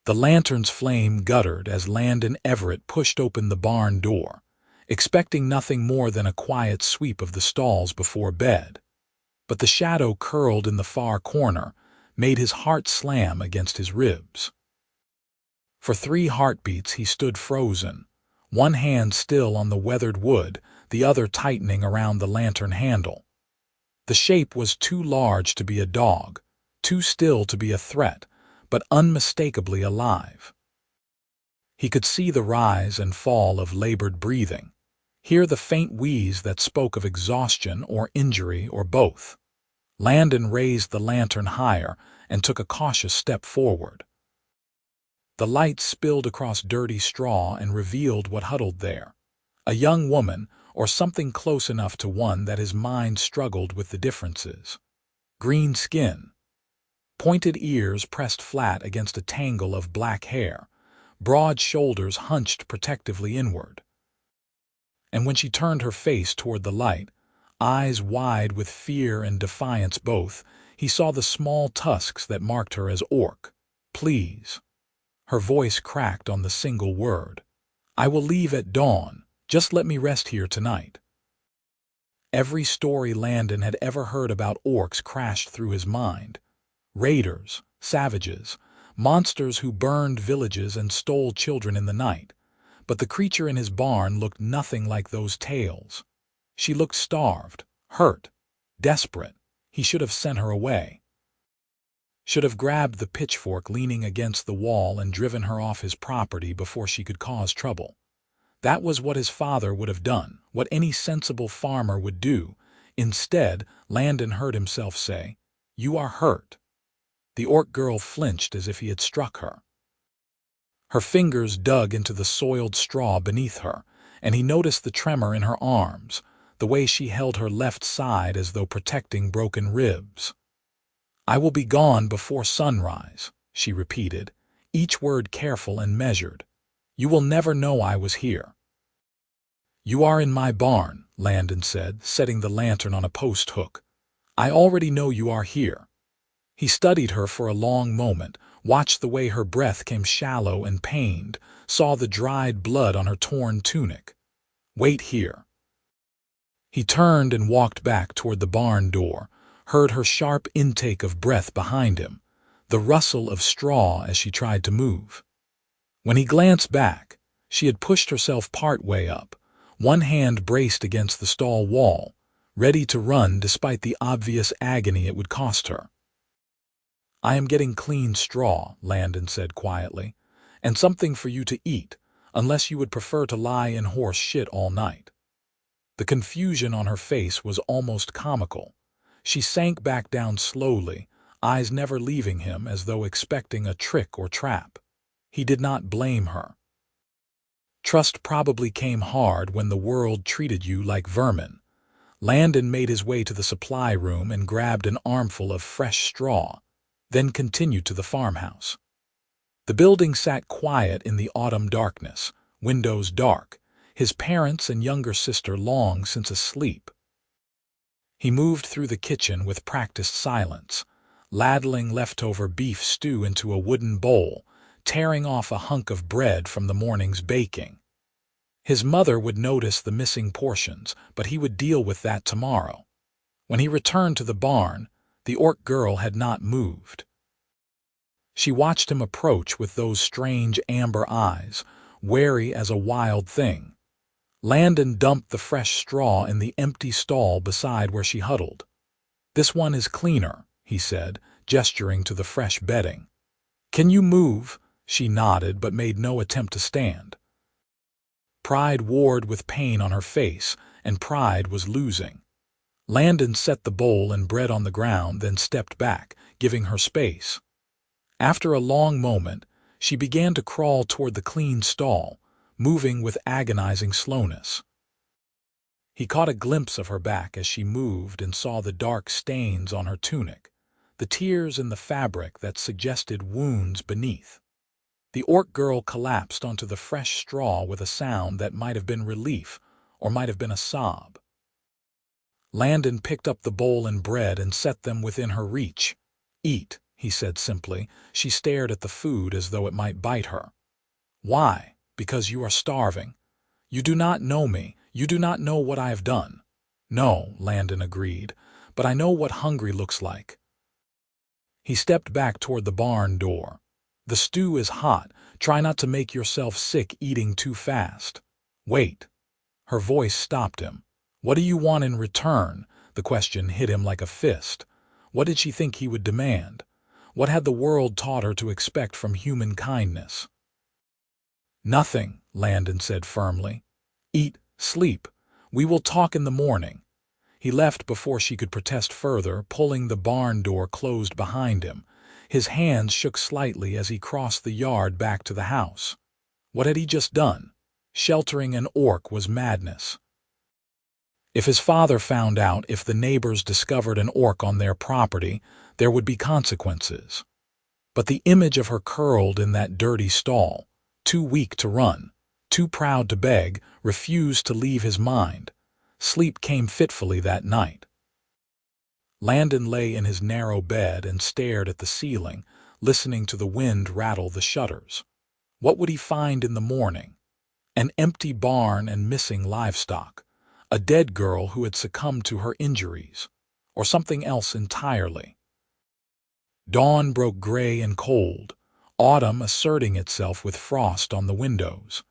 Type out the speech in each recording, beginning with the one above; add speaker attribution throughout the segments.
Speaker 1: The lantern's flame guttered as Landon Everett pushed open the barn door, expecting nothing more than a quiet sweep of the stalls before bed. But the shadow curled in the far corner made his heart slam against his ribs. For 3 heartbeats he stood frozen, one hand still on the weathered wood, the other tightening around the lantern handle. The shape was too large to be a dog, too still to be a threat, but unmistakably alive. He could see the rise and fall of labored breathing, hear the faint wheeze that spoke of exhaustion or injury or both. Landon raised the lantern higher and took a cautious step forward. The light spilled across dirty straw and revealed what huddled there. A young woman, or something close enough to one that his mind struggled with the differences. Green skin, pointed ears pressed flat against a tangle of black hair, broad shoulders hunched protectively inward. And when she turned her face toward the light, eyes wide with fear and defiance both, he saw the small tusks that marked her as orc. Please. Her voice cracked on the single word. I will leave at dawn. Just let me rest here tonight. Every story Landon had ever heard about orcs crashed through his mind. Raiders, savages, monsters who burned villages and stole children in the night. But the creature in his barn looked nothing like those tales. She looked starved, hurt, desperate. He should have sent her away. Should have grabbed the pitchfork leaning against the wall and driven her off his property before she could cause trouble. That was what his father would have done, what any sensible farmer would do. Instead, Landon heard himself say, "You are hurt." The orc girl flinched as if he had struck her. Her fingers dug into the soiled straw beneath her, and he noticed the tremor in her arms, the way she held her left side as though protecting broken ribs. I will be gone before sunrise, she repeated, each word careful and measured. You will never know I was here. You are in my barn, Landon said, setting the lantern on a post hook. I already know you are here. He studied her for a long moment, watched the way her breath came shallow and pained, saw the dried blood on her torn tunic. Wait here. He turned and walked back toward the barn door, heard her sharp intake of breath behind him, the rustle of straw as she tried to move. When he glanced back, she had pushed herself part way up, one hand braced against the stall wall, ready to run despite the obvious agony it would cost her. I am getting clean straw, Landon said quietly, and something for you to eat, unless you would prefer to lie in horse shit all night. The confusion on her face was almost comical. She sank back down slowly, eyes never leaving him as though expecting a trick or trap. He did not blame her. Trust probably came hard when the world treated you like vermin. Landon made his way to the supply room and grabbed an armful of fresh straw, then continued to the farmhouse. The building sat quiet in the autumn darkness, windows dark, his parents and younger sister long since asleep. He moved through the kitchen with practiced silence, ladling leftover beef stew into a wooden bowl, tearing off a hunk of bread from the morning's baking. His mother would notice the missing portions, but he would deal with that tomorrow. When he returned to the barn, the orc girl had not moved. She watched him approach with those strange amber eyes, wary as a wild thing. Landon dumped the fresh straw in the empty stall beside where she huddled. This one is cleaner, he said, gesturing to the fresh bedding. Can you move? She nodded but made no attempt to stand. Pride warred with pain on her face, and pride was losing. Landon set the bowl and bread on the ground, then stepped back, giving her space. After a long moment, she began to crawl toward the clean stall, moving with agonizing slowness. He caught a glimpse of her back as she moved and saw the dark stains on her tunic, the tears in the fabric that suggested wounds beneath. The orc girl collapsed onto the fresh straw with a sound that might have been relief or might have been a sob. Landon picked up the bowl and bread and set them within her reach. Eat, he said simply. She stared at the food as though it might bite her. Why? Because you are starving. You do not know me. You do not know what I have done. No, Landon agreed, but I know what hungry looks like. He stepped back toward the barn door. The stew is hot. Try not to make yourself sick eating too fast. Wait. Her voice stopped him. What do you want in return? The question hit him like a fist. What did she think he would demand? What had the world taught her to expect from human kindness? Nothing, Landon said firmly. Eat, sleep. We will talk in the morning. He left before she could protest further, pulling the barn door closed behind him. His hands shook slightly as he crossed the yard back to the house. What had he just done? Sheltering an orc was madness. If his father found out, if the neighbors discovered an orc on their property, there would be consequences. But the image of her curled in that dirty stall, too weak to run, too proud to beg, refused to leave his mind. Sleep came fitfully that night. Landon lay in his narrow bed and stared at the ceiling, listening to the wind rattle the shutters. What would he find in the morning? An empty barn and missing livestock. A dead girl who had succumbed to her injuries. Or something else entirely. Dawn broke gray and cold, autumn asserting itself with frost on the windows.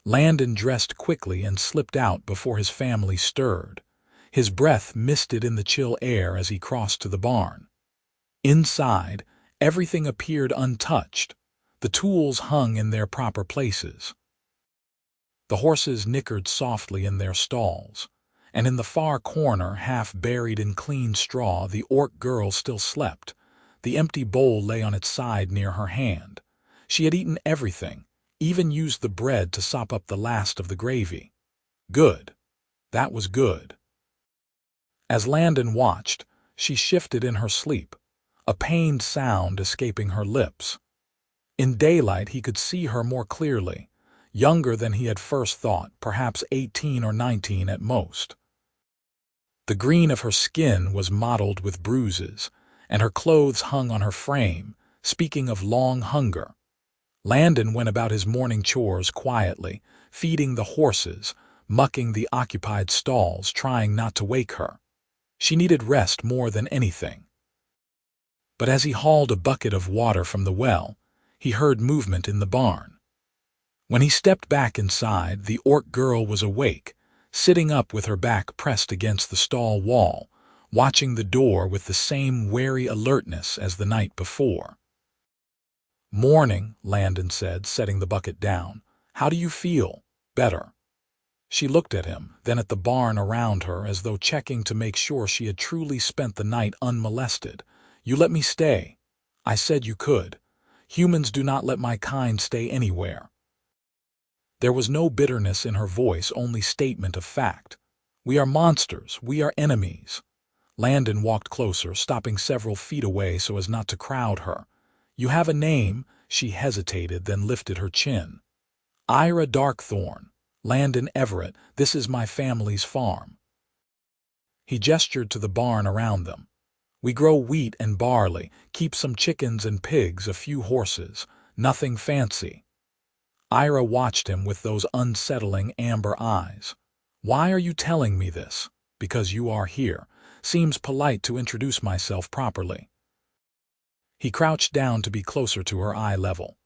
Speaker 1: Landon dressed quickly and slipped out before his family stirred. His breath misted in the chill air as he crossed to the barn. Inside, everything appeared untouched. The tools hung in their proper places. The horses nickered softly in their stalls, and in the far corner, half buried in clean straw, the orc girl still slept. The empty bowl lay on its side near her hand. She had eaten everything, even used the bread to sop up the last of the gravy. Good. That was good. As Landon watched, she shifted in her sleep, a pained sound escaping her lips. In daylight he could see her more clearly, younger than he had first thought, perhaps 18 or 19 at most. The green of her skin was mottled with bruises, and her clothes hung on her frame, speaking of long hunger. Landon went about his morning chores quietly, feeding the horses, mucking the occupied stalls, trying not to wake her. She needed rest more than anything. But as he hauled a bucket of water from the well, he heard movement in the barn. When he stepped back inside, the orc girl was awake, sitting up with her back pressed against the stall wall, watching the door with the same wary alertness as the night before. "Morning," Landon said, setting the bucket down. "How do you feel?" "Better." She looked at him, then at the barn around her, as though checking to make sure she had truly spent the night unmolested. "You let me stay." "I said you could. Humans do not let my kind stay anywhere." There was no bitterness in her voice, only statement of fact. "We are monsters. We are enemies." Landon walked closer, stopping several feet away so as not to crowd her. "You have a name?" She hesitated, then lifted her chin. "Eira Darkthorn. Landon Everett. This is my family's farm." He gestured to the barn around them. "We grow wheat and barley, keep some chickens and pigs, a few horses. Nothing fancy." Eira watched him with those unsettling amber eyes. "Why are you telling me this?" "Because you are here. Seems polite to introduce myself properly." He crouched down to be closer to her eye level.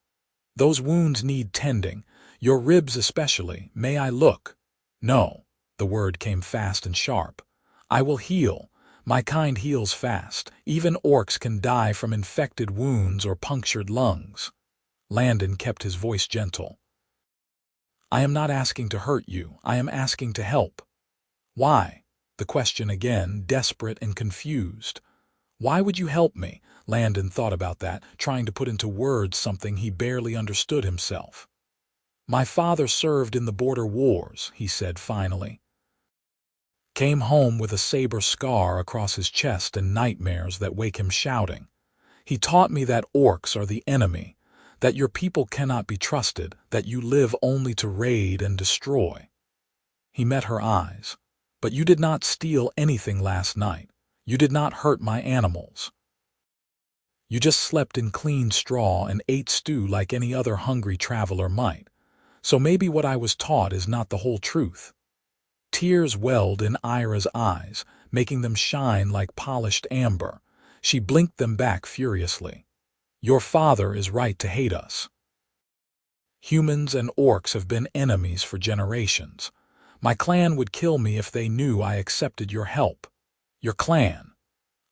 Speaker 1: "Those wounds need tending. Your ribs especially. May I look?" "No." The word came fast and sharp. "I will heal. My kind heals fast. Even orcs can die from infected wounds or punctured lungs." Landon kept his voice gentle. "I am not asking to hurt you. I am asking to help." "Why?" The question again, desperate and confused. "Why would you help me?" Landon thought about that, trying to put into words something he barely understood himself. "My father served in the border wars," he said finally. "Came home with a saber scar across his chest and nightmares that wake him shouting. He taught me that orcs are the enemy, that your people cannot be trusted, that you live only to raid and destroy." He met her eyes. "But you did not steal anything last night. You did not hurt my animals." You just slept in clean straw and ate stew like any other hungry traveler might. So maybe what I was taught is not the whole truth. Tears welled in Eira's eyes, making them shine like polished amber. She blinked them back furiously. Your father is right to hate us. Humans and orcs have been enemies for generations. My clan would kill me if they knew I accepted your help. Your clan.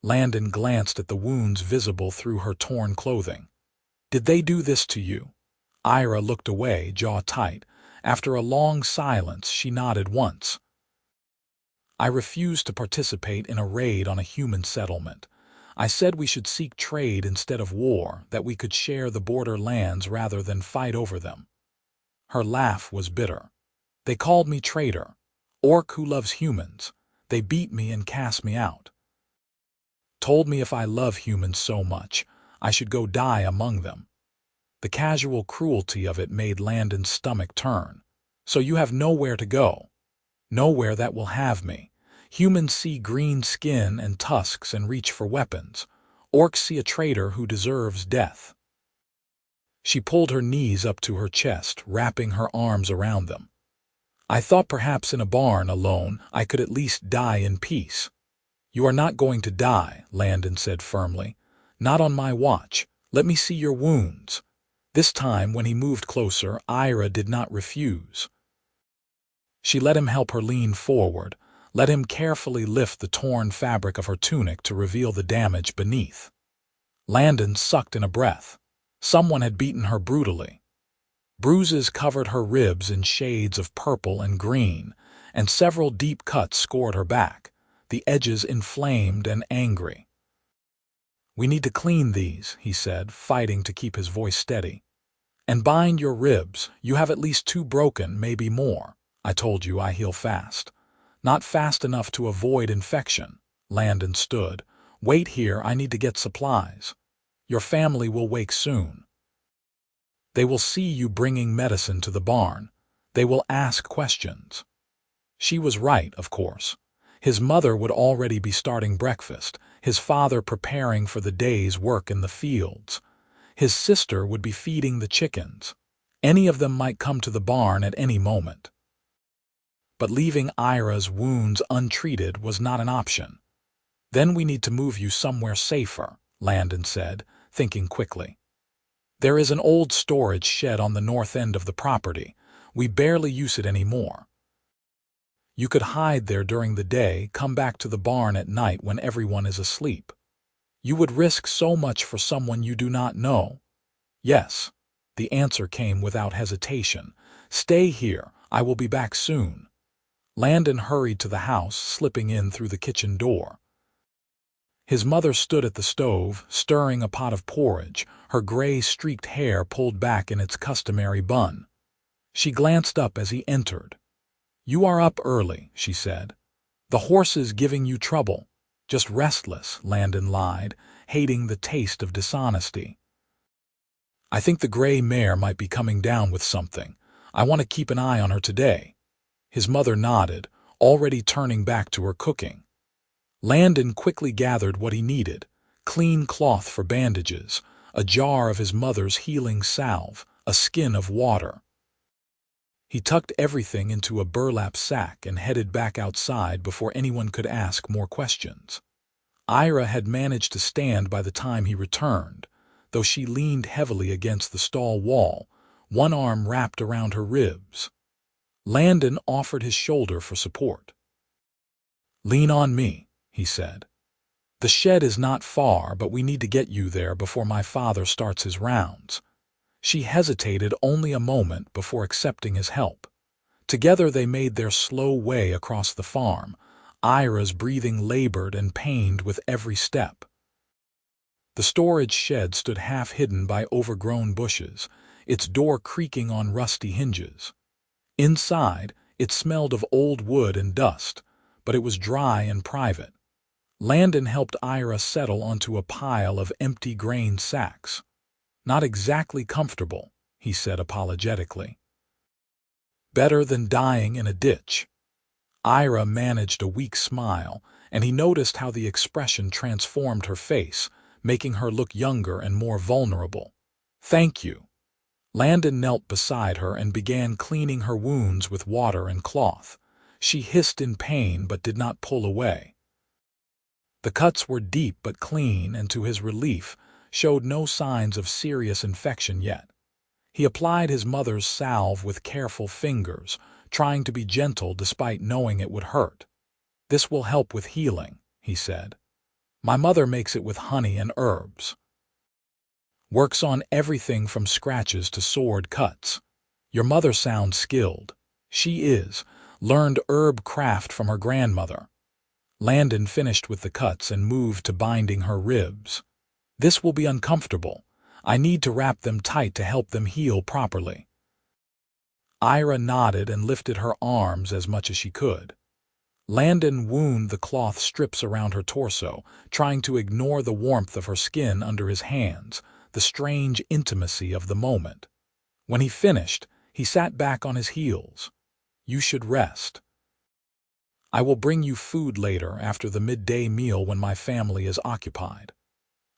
Speaker 1: Landon glanced at the wounds visible through her torn clothing. Did they do this to you? Eira looked away, jaw tight. After a long silence, she nodded once. I refused to participate in a raid on a human settlement. I said we should seek trade instead of war, that we could share the border lands rather than fight over them. Her laugh was bitter. They called me traitor, orc who loves humans. They beat me and cast me out. Told me if I love humans so much, I should go die among them. The casual cruelty of it made Landon's stomach turn. So you have nowhere to go. Nowhere that will have me. Humans see green skin and tusks and reach for weapons. Orcs see a traitor who deserves death. She pulled her knees up to her chest, wrapping her arms around them. I thought perhaps in a barn alone I could at least die in peace. You are not going to die, Landon said firmly. Not on my watch. Let me see your wounds. This time, when he moved closer, Eira did not refuse. She let him help her lean forward, let him carefully lift the torn fabric of her tunic to reveal the damage beneath. Landon sucked in a breath. Someone had beaten her brutally. Bruises covered her ribs in shades of purple and green, and several deep cuts scored her back, the edges inflamed and angry. We need to clean these, he said, fighting to keep his voice steady. And bind your ribs. You have at least 2 broken, maybe more. I told you I heal fast. Not fast enough to avoid infection. Landon stood. Wait here, I need to get supplies. Your family will wake soon. They will see you bringing medicine to the barn. They will ask questions. She was right, of course. His mother would already be starting breakfast, his father preparing for the day's work in the fields. His sister would be feeding the chickens. Any of them might come to the barn at any moment. But leaving Eira's wounds untreated was not an option. Then we need to move you somewhere safer, Landon said, thinking quickly. There is an old storage shed on the north end of the property. We barely use it anymore. You could hide there during the day, come back to the barn at night when everyone is asleep. You would risk so much for someone you do not know. Yes, the answer came without hesitation. Stay here, I will be back soon. Landon hurried to the house, slipping in through the kitchen door. His mother stood at the stove, stirring a pot of porridge, her gray-streaked hair pulled back in its customary bun. She glanced up as he entered. You are up early, she said. The horses giving you trouble. Just restless, Landon lied, hating the taste of dishonesty. I think the gray mare might be coming down with something. I want to keep an eye on her today. His mother nodded, already turning back to her cooking. Landon quickly gathered what he needed: clean cloth for bandages, a jar of his mother's healing salve, a skin of water. He tucked everything into a burlap sack and headed back outside before anyone could ask more questions. Eira had managed to stand by the time he returned, though she leaned heavily against the stall wall, one arm wrapped around her ribs. Landon offered his shoulder for support. Lean on me, he said. The shed is not far, but we need to get you there before my father starts his rounds. She hesitated only a moment before accepting his help. Together they made their slow way across the farm, Eira's breathing labored and pained with every step. The storage shed stood half hidden by overgrown bushes, its door creaking on rusty hinges. Inside, it smelled of old wood and dust, but it was dry and private. Landon helped Eira settle onto a pile of empty grain sacks. Not exactly comfortable, he said apologetically. Better than dying in a ditch. Eira managed a weak smile, and he noticed how the expression transformed her face, making her look younger and more vulnerable. "Thank you." Landon knelt beside her and began cleaning her wounds with water and cloth. She hissed in pain but did not pull away. The cuts were deep but clean and, to his relief, showed no signs of serious infection yet. He applied his mother's salve with careful fingers, trying to be gentle despite knowing it would hurt. "This will help with healing," he said. "My mother makes it with honey and herbs. Works on everything from scratches to sword cuts. Your mother sounds skilled." "She is. Learned herb craft from her grandmother." Landon finished with the cuts and moved to binding her ribs. "This will be uncomfortable. I need to wrap them tight to help them heal properly." Eira nodded and lifted her arms as much as she could. Landon wound the cloth strips around her torso, trying to ignore the warmth of her skin under his hands, the strange intimacy of the moment. When he finished, he sat back on his heels. "You should rest. I will bring you food later after the midday meal when my family is occupied."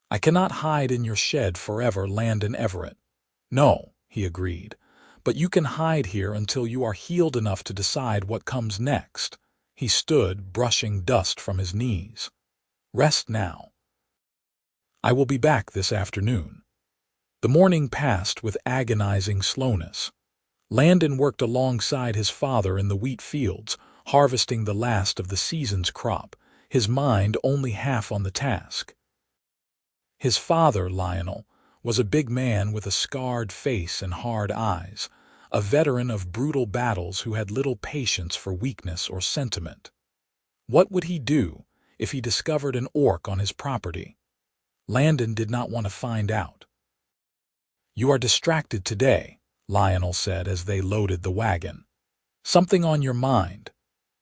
Speaker 1: "I cannot hide in your shed forever, Landon Everett." "No," he agreed, "but you can hide here until you are healed enough to decide what comes next." He stood, brushing dust from his knees. "Rest now. I will be back this afternoon." The morning passed with agonizing slowness. Landon worked alongside his father in the wheat fields, harvesting the last of the season's crop, his mind only half on the task. His father, Lionel, was a big man with a scarred face and hard eyes, a veteran of brutal battles who had little patience for weakness or sentiment. What would he do if he discovered an orc on his property? Landon did not want to find out. "You are distracted today," Lionel said as they loaded the wagon. "Something on your mind?"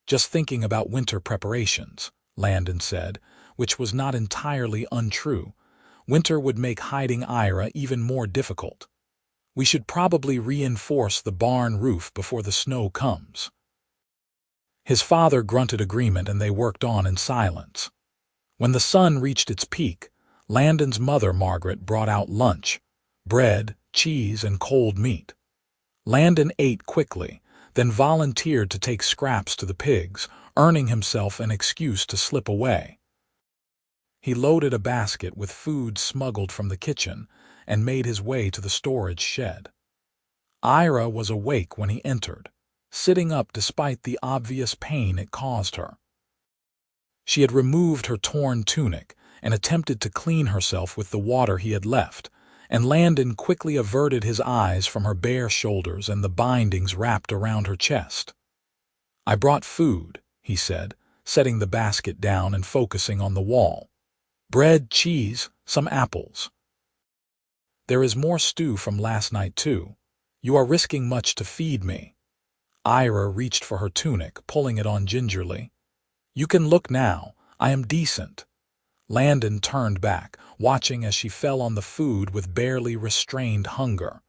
Speaker 1: "Just thinking about winter preparations," Landon said, which was not entirely untrue. Winter would make hiding Eira even more difficult. "We should probably reinforce the barn roof before the snow comes." His father grunted agreement and they worked on in silence. When the sun reached its peak, Landon's mother, Margaret, brought out lunch: bread, cheese, and cold meat. Landon ate quickly, then volunteered to take scraps to the pigs, earning himself an excuse to slip away. He loaded a basket with food smuggled from the kitchen and made his way to the storage shed. Eira was awake when he entered, sitting up despite the obvious pain it caused her. She had removed her torn tunic and attempted to clean herself with the water he had left, and Landon quickly averted his eyes from her bare shoulders and the bindings wrapped around her chest. "I brought food," he said, setting the basket down and focusing on the wall. "Bread, cheese, some apples. There is more stew from last night, too. You are risking much to feed me." Eira reached for her tunic, pulling it on gingerly. "You can look now. I am decent." Landon turned back, watching as she fell on the food with barely restrained hunger.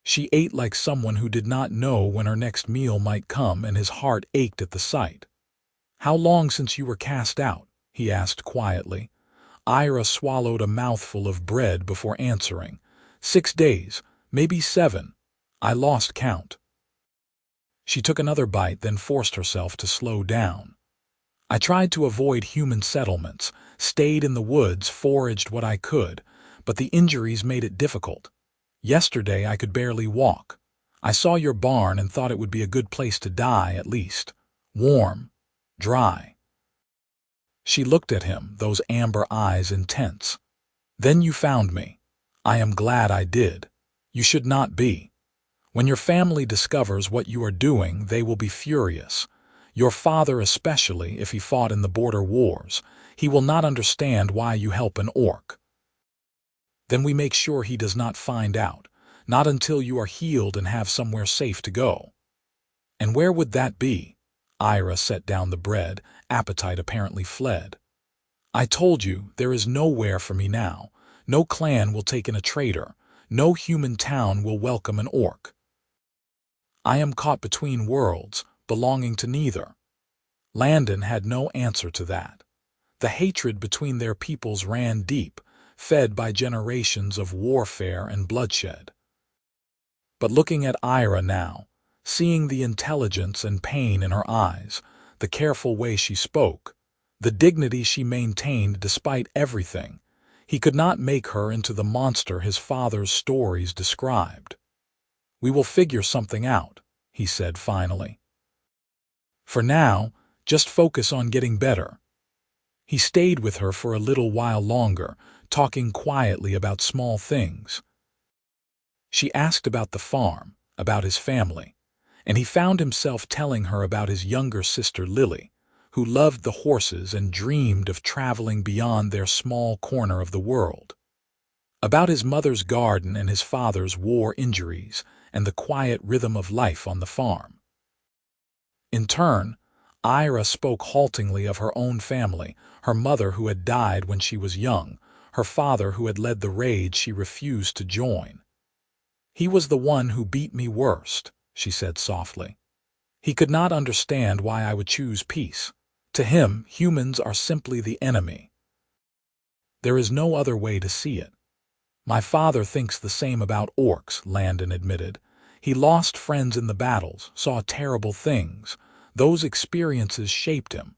Speaker 1: She ate like someone who did not know when her next meal might come, and his heart ached at the sight. "How long since you were cast out?" he asked quietly. Eira swallowed a mouthful of bread before answering. 6 days, maybe 7. I lost count." She took another bite, then forced herself to slow down. "I tried to avoid human settlements, stayed in the woods, foraged what I could, but the injuries made it difficult. Yesterday I could barely walk. I saw your barn and thought it would be a good place to die, at least. Warm, dry." She looked at him, those amber eyes intense. "Then you found me. I am glad I did. You should not be. When your family discovers what you are doing, they will be furious. Your father especially, if he fought in the border wars. He will not understand why you help an orc." "Then we make sure he does not find out, not until you are healed and have somewhere safe to go." "And where would that be?" Eira set down the bread, appetite apparently fled. "I told you, there is nowhere for me now. No clan will take in a traitor. No human town will welcome an orc. I am caught between worlds, belonging to neither." Landon had no answer to that. The hatred between their peoples ran deep, fed by generations of warfare and bloodshed. But looking at Eira now, seeing the intelligence and pain in her eyes, the careful way she spoke, the dignity she maintained despite everything, he could not make her into the monster his father's stories described. "We will figure something out," he said finally. "For now, just focus on getting better." He stayed with her for a little while longer, talking quietly about small things. She asked about the farm, about his family, and he found himself telling her about his younger sister Lily, who loved the horses and dreamed of traveling beyond their small corner of the world. About his mother's garden and his father's war injuries and the quiet rhythm of life on the farm. In turn, Eira spoke haltingly of her own family, her mother who had died when she was young, her father who had led the raid she refused to join. "He was the one who beat me worst," she said softly. "He could not understand why I would choose peace. To him, humans are simply the enemy. There is no other way to see it." "My father thinks the same about orcs," Landon admitted. "He lost friends in the battles, saw terrible things. Those experiences shaped him.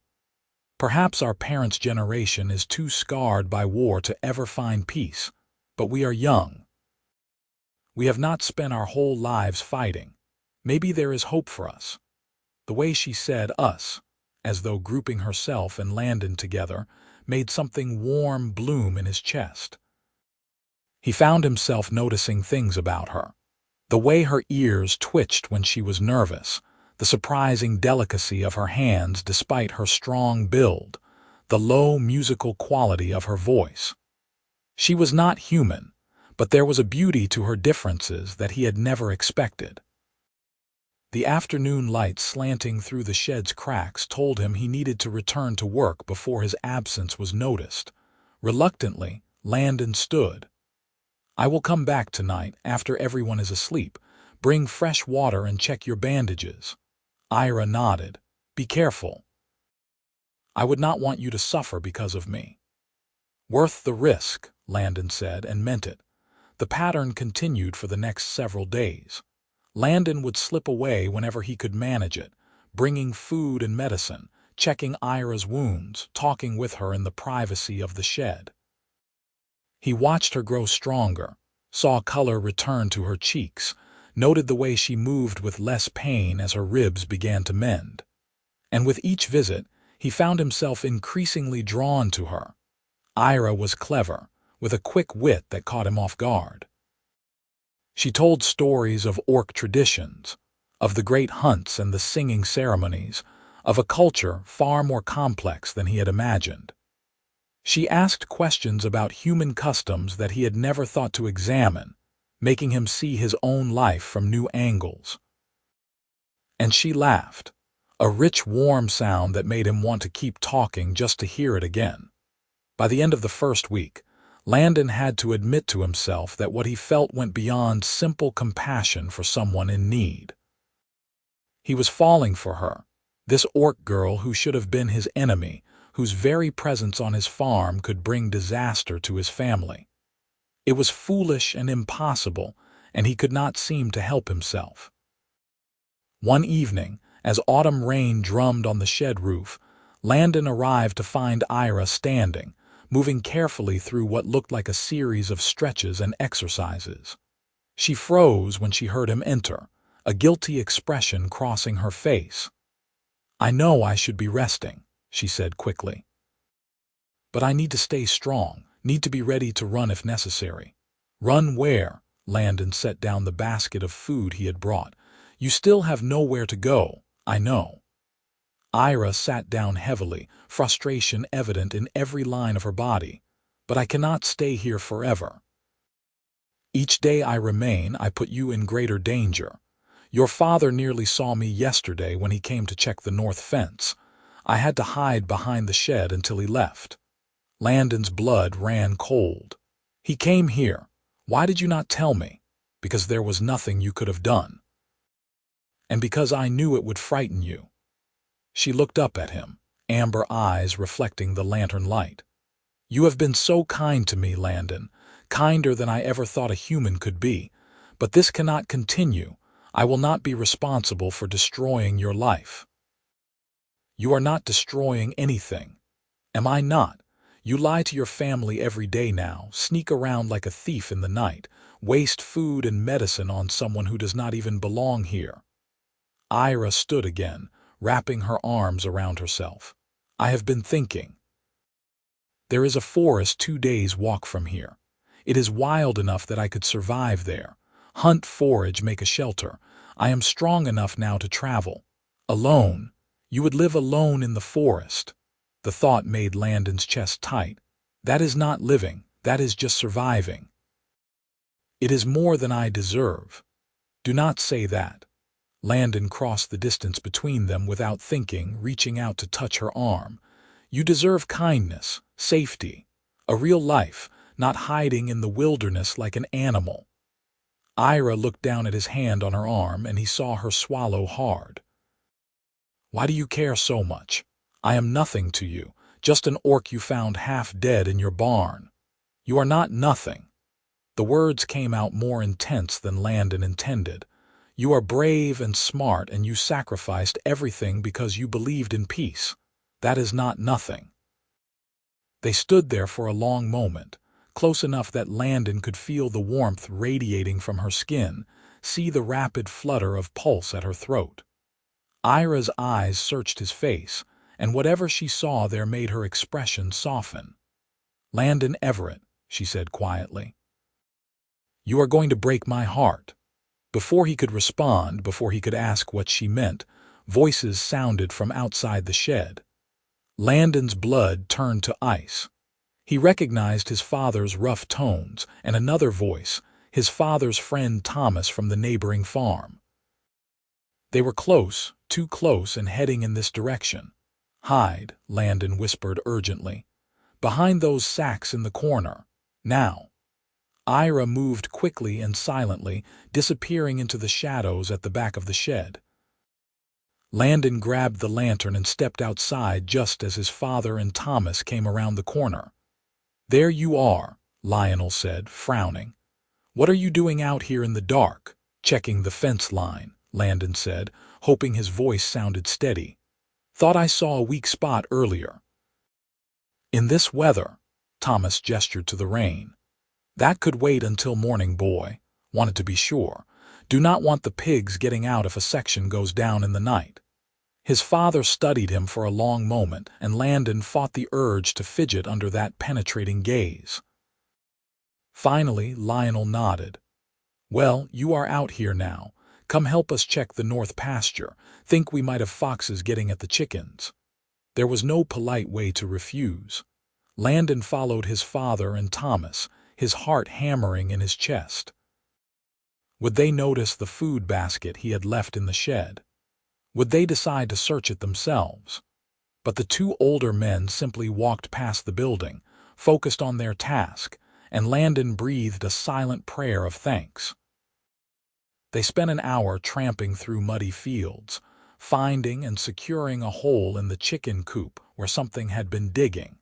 Speaker 1: Perhaps our parents' generation is too scarred by war to ever find peace, but we are young. We have not spent our whole lives fighting. Maybe there is hope for us." The way she said "us," as though grouping herself and Landon together, made something warm bloom in his chest. He found himself noticing things about her. The way her ears twitched when she was nervous, the surprising delicacy of her hands despite her strong build, the low musical quality of her voice. She was not human, but there was a beauty to her differences that he had never expected. The afternoon light slanting through the shed's cracks told him he needed to return to work before his absence was noticed. Reluctantly, Landon stood. "I will come back tonight after everyone is asleep. Bring fresh water and check your bandages." Eira nodded. "Be careful. I would not want you to suffer because of me." "Worth the risk," Landon said, and meant it. The pattern continued for the next several days. Landon would slip away whenever he could manage it, bringing food and medicine, checking Eira's wounds, talking with her in the privacy of the shed. He watched her grow stronger, saw color return to her cheeks, noted the way she moved with less pain as her ribs began to mend. And with each visit, he found himself increasingly drawn to her. Eira was clever, with a quick wit that caught him off guard. She told stories of orc traditions, of the great hunts and the singing ceremonies, of a culture far more complex than he had imagined. She asked questions about human customs that he had never thought to examine, making him see his own life from new angles. And she laughed, a rich, warm sound that made him want to keep talking just to hear it again. By the end of the first week, Landon had to admit to himself that what he felt went beyond simple compassion for someone in need. He was falling for her, this orc girl who should have been his enemy, whose very presence on his farm could bring disaster to his family. It was foolish and impossible, and he could not seem to help himself. One evening, as autumn rain drummed on the shed roof, Landon arrived to find Eira standing, moving carefully through what looked like a series of stretches and exercises. She froze when she heard him enter, a guilty expression crossing her face. "I know I should be resting," she said quickly. "But I need to stay strong, need to be ready to run if necessary." "Run where?" Landon set down the basket of food he had brought. "You still have nowhere to go, I know." Eira sat down heavily, frustration evident in every line of her body. "But I cannot stay here forever. Each day I remain, I put you in greater danger. Your father nearly saw me yesterday when he came to check the north fence. I had to hide behind the shed until he left." Landon's blood ran cold. "He came here. Why did you not tell me?" "Because there was nothing you could have done. And because I knew it would frighten you." She looked up at him, amber eyes reflecting the lantern light. "You have been so kind to me, Landon, kinder than I ever thought a human could be. But this cannot continue. I will not be responsible for destroying your life." "You are not destroying anything. Am I not? You lie to your family every day now, sneak around like a thief in the night, waste food and medicine on someone who does not even belong here." Eira stood again, wrapping her arms around herself. "I have been thinking. There is a forest 2 days' walk from here. It is wild enough that I could survive there. Hunt, forage, make a shelter. I am strong enough now to travel. Alone. You would live alone in the forest." The thought made Landon's chest tight. "That is not living. That is just surviving." "It is more than I deserve." "Do not say that." Landon crossed the distance between them without thinking, reaching out to touch her arm. "You deserve kindness, safety, a real life, not hiding in the wilderness like an animal." Eira looked down at his hand on her arm, and he saw her swallow hard. "Why do you care so much? I am nothing to you, just an orc you found half dead in your barn." "You are not nothing." The words came out more intense than Landon intended. "You are brave and smart, and you sacrificed everything because you believed in peace. That is not nothing." They stood there for a long moment, close enough that Landon could feel the warmth radiating from her skin, see the rapid flutter of pulse at her throat. Eira's eyes searched his face, and whatever she saw there made her expression soften. "Landon Everett," she said quietly, "you are going to break my heart." Before he could respond, before he could ask what she meant, voices sounded from outside the shed. Landon's blood turned to ice. He recognized his father's rough tones, and another voice, his father's friend Thomas from the neighboring farm. They were close, too close, and heading in this direction. "Hide," Landon whispered urgently. "Behind those sacks in the corner. Now." Eira moved quickly and silently, disappearing into the shadows at the back of the shed. Landon grabbed the lantern and stepped outside just as his father and Thomas came around the corner. "There you are," Lionel said, frowning. "What are you doing out here in the dark?" "Checking the fence line," Landon said, hoping his voice sounded steady. "Thought I saw a weak spot earlier." "In this weather," Thomas gestured to the rain. "That could wait until morning, boy. Wanted to be sure. Do not want the pigs getting out if a section goes down in the night." His father studied him for a long moment, and Landon fought the urge to fidget under that penetrating gaze. Finally, Lionel nodded. "Well, you are out here now. Come help us check the north pasture. Think we might have foxes getting at the chickens." There was no polite way to refuse. Landon followed his father and Thomas, his heart hammering in his chest. Would they notice the food basket he had left in the shed? Would they decide to search it themselves? But the two older men simply walked past the building, focused on their task, and Landon breathed a silent prayer of thanks. They spent an hour tramping through muddy fields, finding and securing a hole in the chicken coop where something had been digging.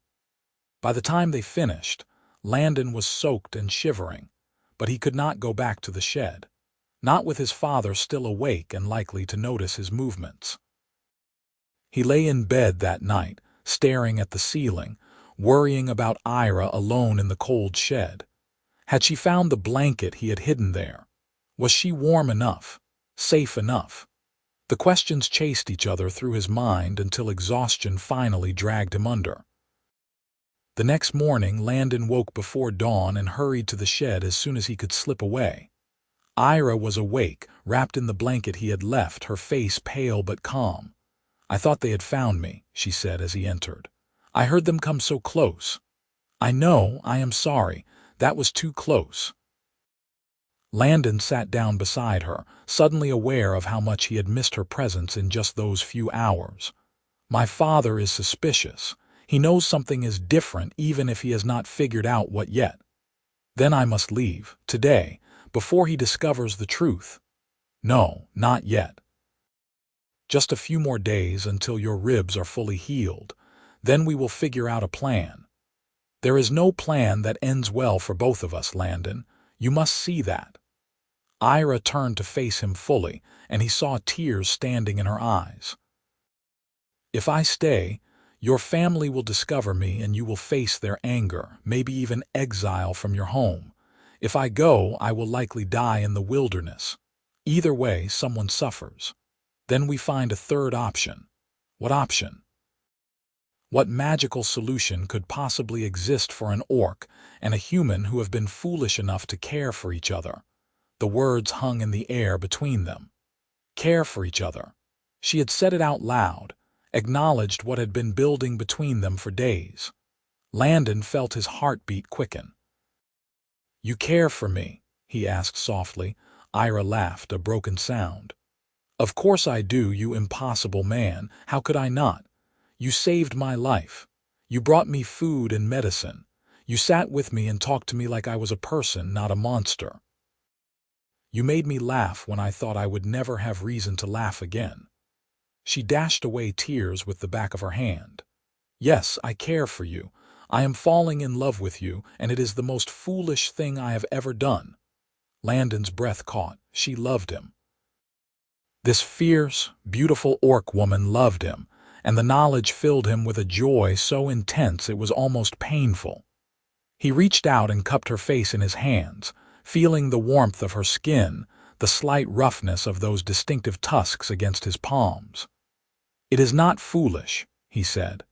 Speaker 1: By the time they finished, Landon was soaked and shivering, but he could not go back to the shed, not with his father still awake and likely to notice his movements. He lay in bed that night, staring at the ceiling, worrying about Eira alone in the cold shed. Had she found the blanket he had hidden there? Was she warm enough? Safe enough? The questions chased each other through his mind until exhaustion finally dragged him under. The next morning, Landon woke before dawn and hurried to the shed as soon as he could slip away. Eira was awake, wrapped in the blanket he had left, her face pale but calm. "I thought they had found me," she said as he entered. "I heard them come so close." "I know, I am sorry. That was too close." Landon sat down beside her, suddenly aware of how much he had missed her presence in just those few hours. "My father is suspicious. He knows something is different even if he has not figured out what yet. Then I must leave, today, before he discovers the truth." "No, not yet. Just a few more days until your ribs are fully healed. Then we will figure out a plan. There is no plan that ends well for both of us, Landon. You must see that." Eira turned to face him fully, and he saw tears standing in her eyes. "If I stay, your family will discover me and you will face their anger, maybe even exile from your home. If I go, I will likely die in the wilderness. Either way, someone suffers. Then we find a third option." "What option?" "What magical solution could possibly exist for an orc and a human who have been foolish enough to care for each other?" The words hung in the air between them. Care for each other. She had said it out loud, acknowledged what had been building between them for days. Landon felt his heartbeat quicken. "You care for me?" he asked softly. Eira laughed, a broken sound. "Of course I do, you impossible man. How could I not? You saved my life. You brought me food and medicine. You sat with me and talked to me like I was a person, not a monster. You made me laugh when I thought I would never have reason to laugh again." She dashed away tears with the back of her hand. "Yes, I care for you. I am falling in love with you, and it is the most foolish thing I have ever done." Landon's breath caught. She loved him. This fierce, beautiful orc woman loved him, and the knowledge filled him with a joy so intense it was almost painful. He reached out and cupped her face in his hands, feeling the warmth of her skin, the slight roughness of those distinctive tusks against his palms. "It is not foolish," he said.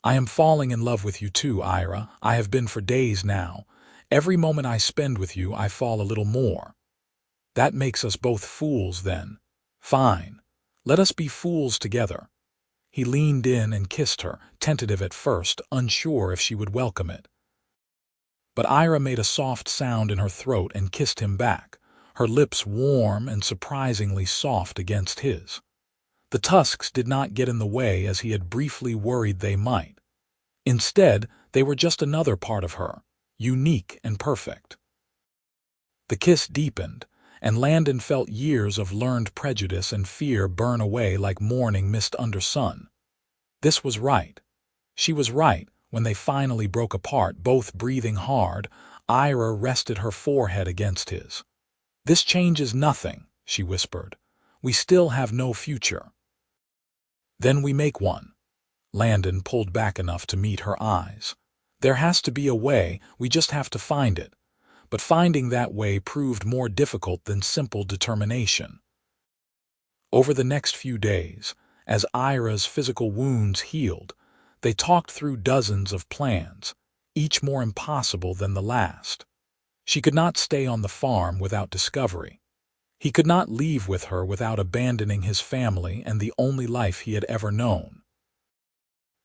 Speaker 1: "I am falling in love with you too, Eira. I have been for days now. Every moment I spend with you, I fall a little more." "That makes us both fools, then." "Fine. Let us be fools together." He leaned in and kissed her, tentative at first, unsure if she would welcome it. But Eira made a soft sound in her throat and kissed him back, her lips warm and surprisingly soft against his. The tusks did not get in the way as he had briefly worried they might. Instead, they were just another part of her, unique and perfect. The kiss deepened, and Landon felt years of learned prejudice and fear burn away like morning mist under sun. This was right. She was right. When they finally broke apart, both breathing hard, Eira rested her forehead against his. "This changes nothing," she whispered. "We still have no future." "Then we make one." Landon pulled back enough to meet her eyes. "There has to be a way, we just have to find it." But finding that way proved more difficult than simple determination. Over the next few days, as Eira's physical wounds healed, they talked through dozens of plans, each more impossible than the last. She could not stay on the farm without discovery. He could not leave with her without abandoning his family and the only life he had ever known.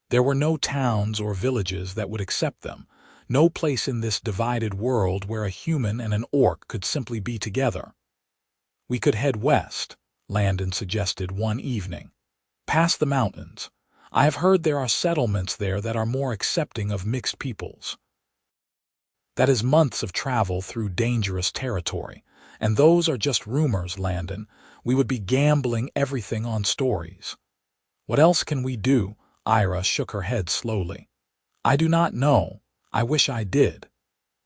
Speaker 1: There were no towns or villages that would accept them, no place in this divided world where a human and an orc could simply be together. "We could head west," Landon suggested one evening. "Past the mountains. I have heard there are settlements there that are more accepting of mixed peoples." "That is months of travel through dangerous territory, and those are just rumors, Landon. We would be gambling everything on stories." "What else can we do?" Eira shook her head slowly. "I do not know. I wish I did."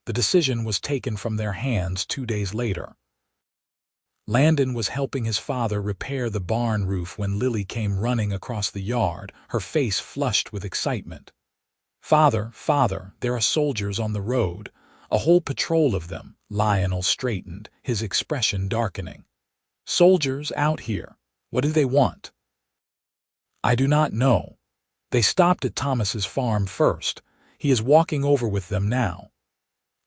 Speaker 1: The decision was taken from their hands 2 days later. Landon was helping his father repair the barn roof when Lily came running across the yard, her face flushed with excitement. Father, there are soldiers on the road. A whole patrol of them." Lionel straightened, his expression darkening. "Soldiers out here. What do they want?" "I do not know. They stopped at Thomas's farm first. He is walking over with them now."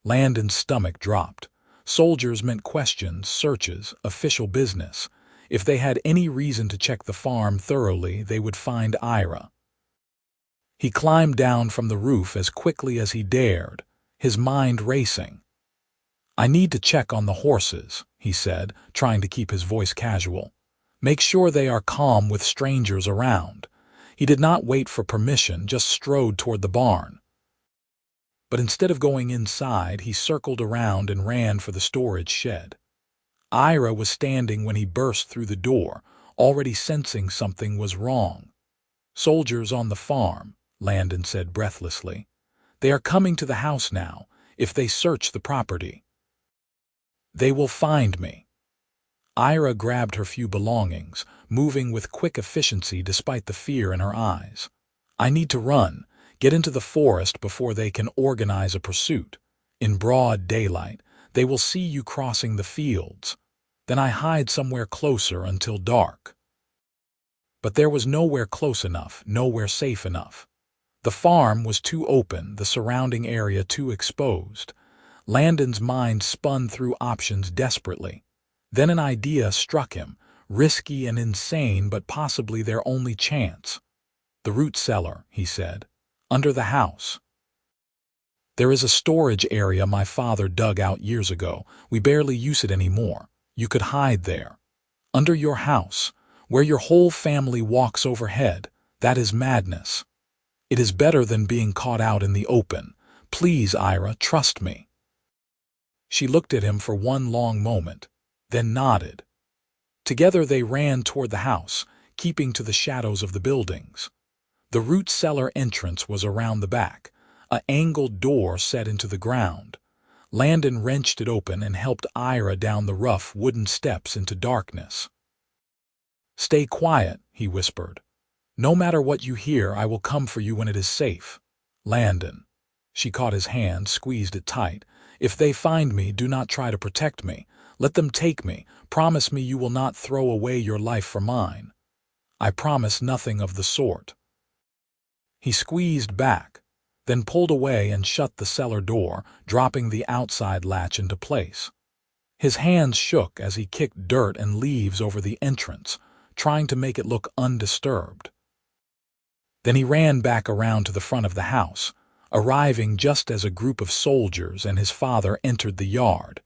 Speaker 1: Landon's stomach dropped. Soldiers meant questions, searches, official business. If they had any reason to check the farm thoroughly, they would find Eira. He climbed down from the roof as quickly as he dared, his mind racing. "I need to check on the horses," he said, trying to keep his voice casual. "Make sure they are calm with strangers around." He did not wait for permission, just strode toward the barn. But instead of going inside, he circled around and ran for the storage shed. Eira was standing when he burst through the door, already sensing something was wrong. "Soldiers on the farm," Landon said breathlessly. "They are coming to the house now. If they search the property, they will find me." Eira grabbed her few belongings, moving with quick efficiency despite the fear in her eyes. "I need to run, get into the forest before they can organize a pursuit. In broad daylight, they will see you crossing the fields. Then I hide somewhere closer until dark." But there was nowhere close enough, nowhere safe enough. The farm was too open, the surrounding area too exposed. Landon's mind spun through options desperately. Then an idea struck him, risky and insane, but possibly their only chance. "The root cellar," he said. "Under the house. There is a storage area my father dug out years ago. We barely use it anymore. You could hide there. Under your house, where your whole family walks overhead. That is madness. It is better than being caught out in the open. Please, Eira, trust me." She looked at him for one long moment, then nodded. Together they ran toward the house, keeping to the shadows of the buildings. The root cellar entrance was around the back, an angled door set into the ground. Landon wrenched it open and helped Eira down the rough wooden steps into darkness. "Stay quiet," he whispered. "No matter what you hear, I will come for you when it is safe. Landon." She caught his hand, squeezed it tight. "If they find me, do not try to protect me. Let them take me. Promise me you will not throw away your life for mine." "I promise nothing of the sort." He squeezed back, then pulled away and shut the cellar door, dropping the outside latch into place. His hands shook as he kicked dirt and leaves over the entrance, trying to make it look undisturbed. Then he ran back around to the front of the house, arriving just as a group of soldiers and his father entered the yard.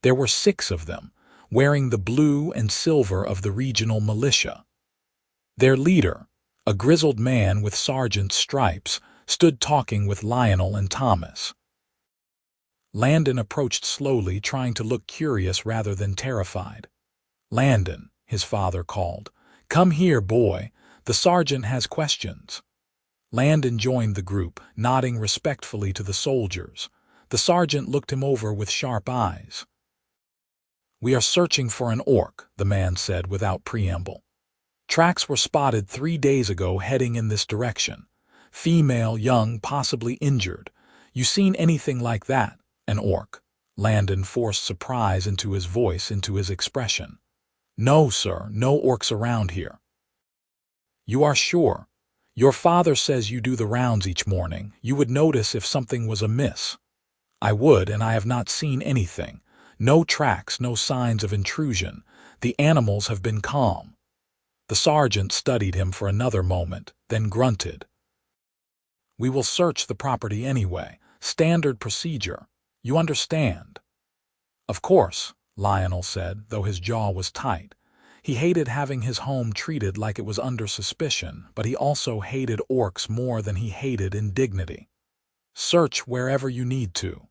Speaker 1: There were 6 of them, wearing the blue and silver of the regional militia. Their leader, a grizzled man with sergeant's stripes, stood talking with Lionel and Thomas. Landon approached slowly, trying to look curious rather than terrified. "Landon," his father called. "Come here, boy. The sergeant has questions." Landon joined the group, nodding respectfully to the soldiers. The sergeant looked him over with sharp eyes. "We are searching for an orc," the man said without preamble. "Tracks were spotted 3 days ago heading in this direction. Female, young, possibly injured. You seen anything like that? An orc?" Landon forced surprise into his voice, into his expression. "No, sir, no orcs around here." "You are sure? Your father says you do the rounds each morning. You would notice if something was amiss." "I would, and I have not seen anything. No tracks, no signs of intrusion. The animals have been calm." The sergeant studied him for another moment, then grunted. "We will search the property anyway. Standard procedure. You understand?" "Of course," Lionel said, though his jaw was tight. He hated having his home treated like it was under suspicion, but he also hated orcs more than he hated indignity. "Search wherever you need to."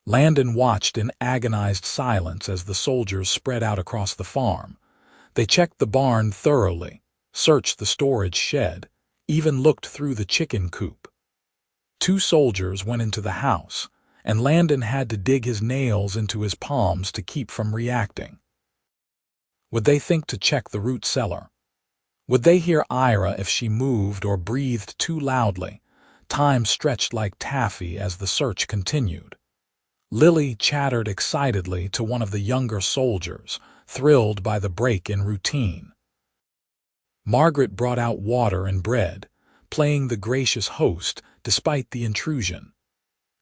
Speaker 1: Landon watched in agonized silence as the soldiers spread out across the farm. They checked the barn thoroughly, searched the storage shed, even looked through the chicken coop. 2 soldiers went into the house, and Landon had to dig his nails into his palms to keep from reacting. Would they think to check the root cellar? Would they hear Eira if she moved or breathed too loudly? Time stretched like taffy as the search continued. Lily chattered excitedly to one of the younger soldiers, thrilled by the break in routine. Margaret brought out water and bread, playing the gracious host despite the intrusion.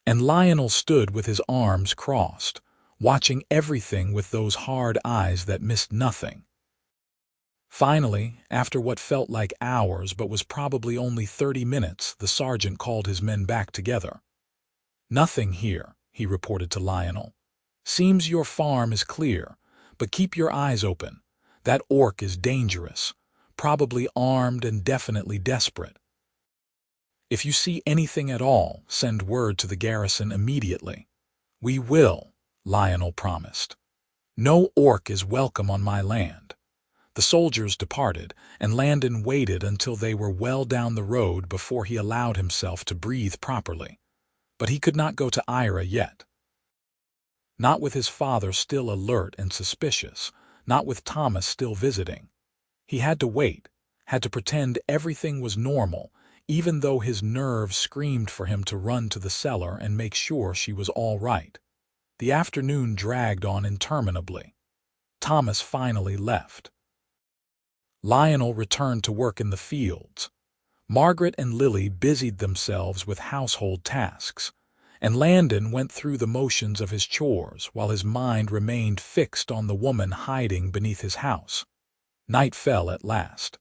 Speaker 1: And Lionel stood with his arms crossed, watching everything with those hard eyes that missed nothing. Finally, after what felt like hours but was probably only 30 minutes, the sergeant called his men back together. "Nothing here," he reported to Lionel. "Seems your farm is clear, but keep your eyes open. That orc is dangerous, probably armed and definitely desperate. If you see anything at all, send word to the garrison immediately." "We will," Lionel promised. "No orc is welcome on my land." The soldiers departed, and Landon waited until they were well down the road before he allowed himself to breathe properly. But he could not go to Eira yet. Not with his father still alert and suspicious, not with Thomas still visiting. He had to wait, had to pretend everything was normal, even though his nerves screamed for him to run to the cellar and make sure she was all right. The afternoon dragged on interminably. Thomas finally left. Lionel returned to work in the fields. Margaret and Lily busied themselves with household tasks, and Landon went through the motions of his chores while his mind remained fixed on the woman hiding beneath his house. Night fell at last.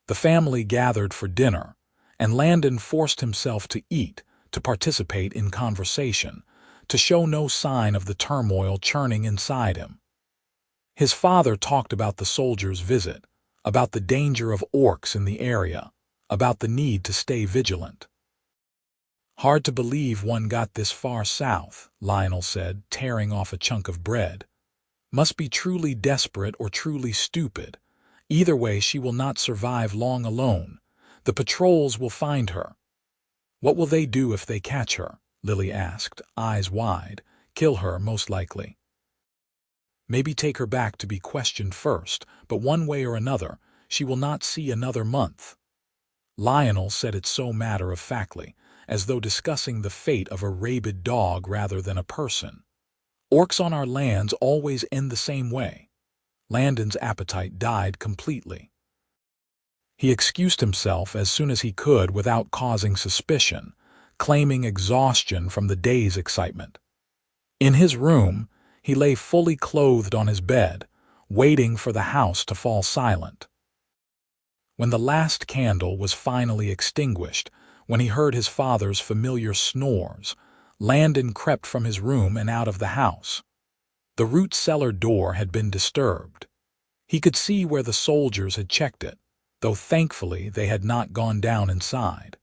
Speaker 1: The family gathered for dinner, and Landon forced himself to eat, to participate in conversation, to show no sign of the turmoil churning inside him. His father talked about the soldiers' visit, about the danger of orcs in the area, about the need to stay vigilant. "Hard to believe one got this far south," Lionel said, tearing off a chunk of bread. "Must be truly desperate or truly stupid. Either way, she will not survive long alone. The patrols will find her." "What will they do if they catch her?" Lily asked, eyes wide. "Kill her, most likely. Maybe take her back to be questioned first, but one way or another, she will not see another month." Lionel said it so matter-of-factly, as though discussing the fate of a rabid dog rather than a person. "Orcs on our lands always end the same way." Landon's appetite died completely. He excused himself as soon as he could without causing suspicion, claiming exhaustion from the day's excitement. In his room, he lay fully clothed on his bed, waiting for the house to fall silent. When the last candle was finally extinguished, when he heard his father's familiar snores, Landon crept from his room and out of the house. The root cellar door had been disturbed. He could see where the soldiers had checked it, though thankfully they had not gone down inside.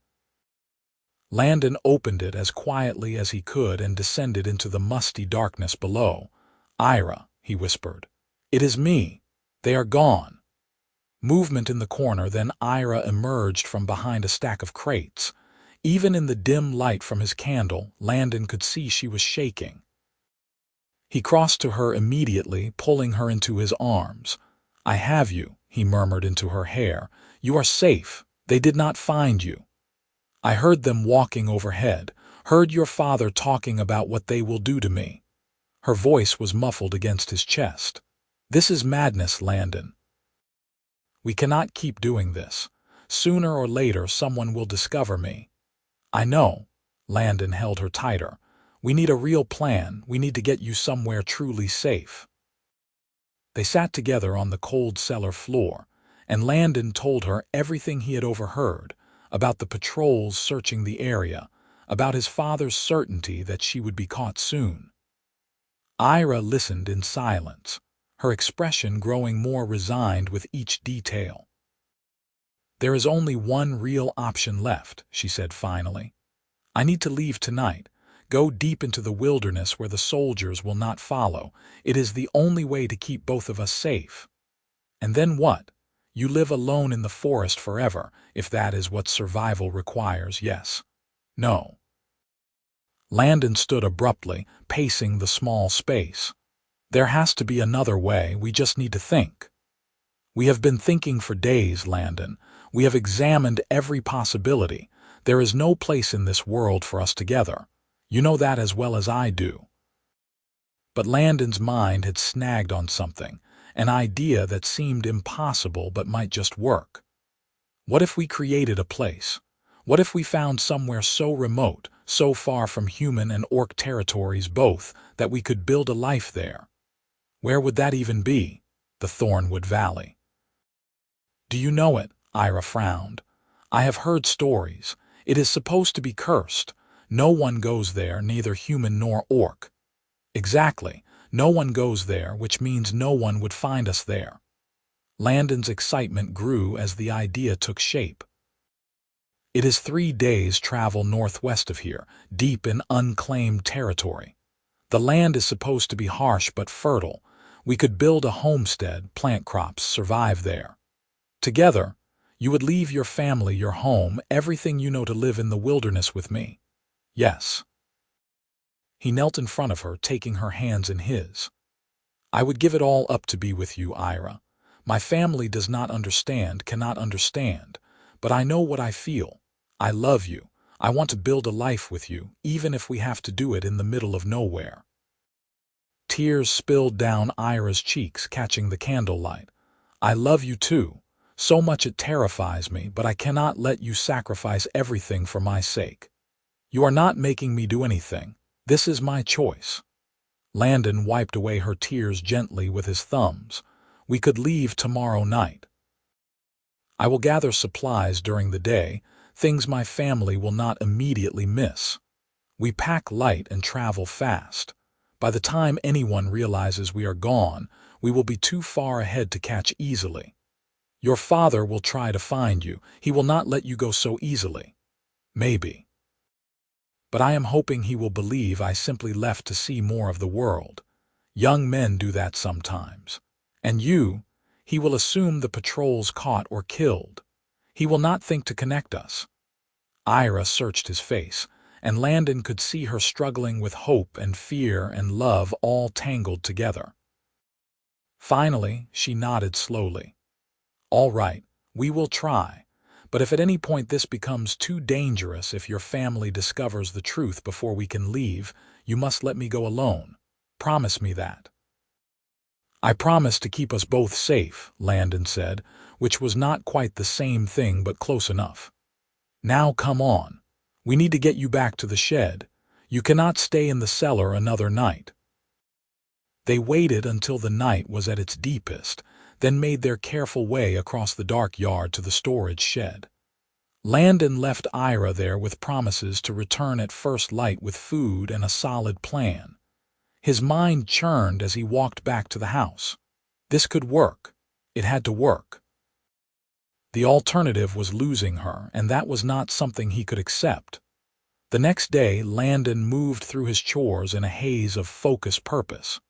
Speaker 1: Landon opened it as quietly as he could and descended into the musty darkness below. "Eira," he whispered. "It is me. They are gone." Movement in the corner, then Eira emerged from behind a stack of crates. Even in the dim light from his candle, Landon could see she was shaking. He crossed to her immediately, pulling her into his arms. "I have you," he murmured into her hair. "You are safe. They did not find you. I heard them walking overhead, heard your father talking about what they will do to me." Her voice was muffled against his chest. "This is madness, Landon. We cannot keep doing this. Sooner or later someone will discover me." "I know." Landon held her tighter. "We need a real plan. We need to get you somewhere truly safe." They sat together on the cold cellar floor, and Landon told her everything he had overheard, about the patrols searching the area, about his father's certainty that she would be caught soon. Eira listened in silence, her expression growing more resigned with each detail. "There is only one real option left," she said finally. "I need to leave tonight, go deep into the wilderness where the soldiers will not follow. It is the only way to keep both of us safe." "And then what? You live alone in the forest forever, if that is what survival requires, yes." "No." Landon stood abruptly, pacing the small space. "There has to be another way. We just need to think." "We have been thinking for days, Landon. We have examined every possibility. There is no place in this world for us together. You know that as well as I do." But Landon's mind had snagged on something, an idea that seemed impossible but might just work. What if we created a place? What if we found somewhere so remote, so far from human and orc territories both, that we could build a life there? Where would that even be? The Thornwood Valley. "Do you know it?" Eira frowned. "I have heard stories. It is supposed to be cursed. No one goes there, neither human nor orc." "Exactly. No one goes there, which means no one would find us there." Landon's excitement grew as the idea took shape. "It is 3 days' travel northwest of here, deep in unclaimed territory. The land is supposed to be harsh but fertile. We could build a homestead, plant crops, survive there. Together, you would leave your family, your home, everything you know to live in the wilderness with me. Yes. He knelt in front of her, taking her hands in his. I would give it all up to be with you, Eira. My family does not understand, cannot understand, but I know what I feel. I love you. I want to build a life with you, even if we have to do it in the middle of nowhere. Tears spilled down Eira's cheeks, catching the candlelight. I love you too. So much it terrifies me, but I cannot let you sacrifice everything for my sake. You are not making me do anything. This is my choice. Landon wiped away her tears gently with his thumbs. We could leave tomorrow night. I will gather supplies during the day, things my family will not immediately miss. We pack light and travel fast. By the time anyone realizes we are gone, we will be too far ahead to catch easily. Your father will try to find you. He will not let you go so easily. Maybe. But I am hoping he will believe I simply left to see more of the world. Young men do that sometimes. And you, he will assume the patrol's caught or killed. He will not think to connect us. Eira searched his face, and Landon could see her struggling with hope and fear and love all tangled together. Finally, she nodded slowly. All right, we will try. But if at any point this becomes too dangerous, if your family discovers the truth before we can leave, you must let me go alone. Promise me that. I promise to keep us both safe, Landon said, which was not quite the same thing but close enough. Now come on. We need to get you back to the shed. You cannot stay in the cellar another night. They waited until the night was at its deepest, then made their careful way across the dark yard to the storage shed. Landon left Eira there with promises to return at first light with food and a solid plan. His mind churned as he walked back to the house. This could work. It had to work. The alternative was losing her, and that was not something he could accept. The next day, Landon moved through his chores in a haze of focused purpose.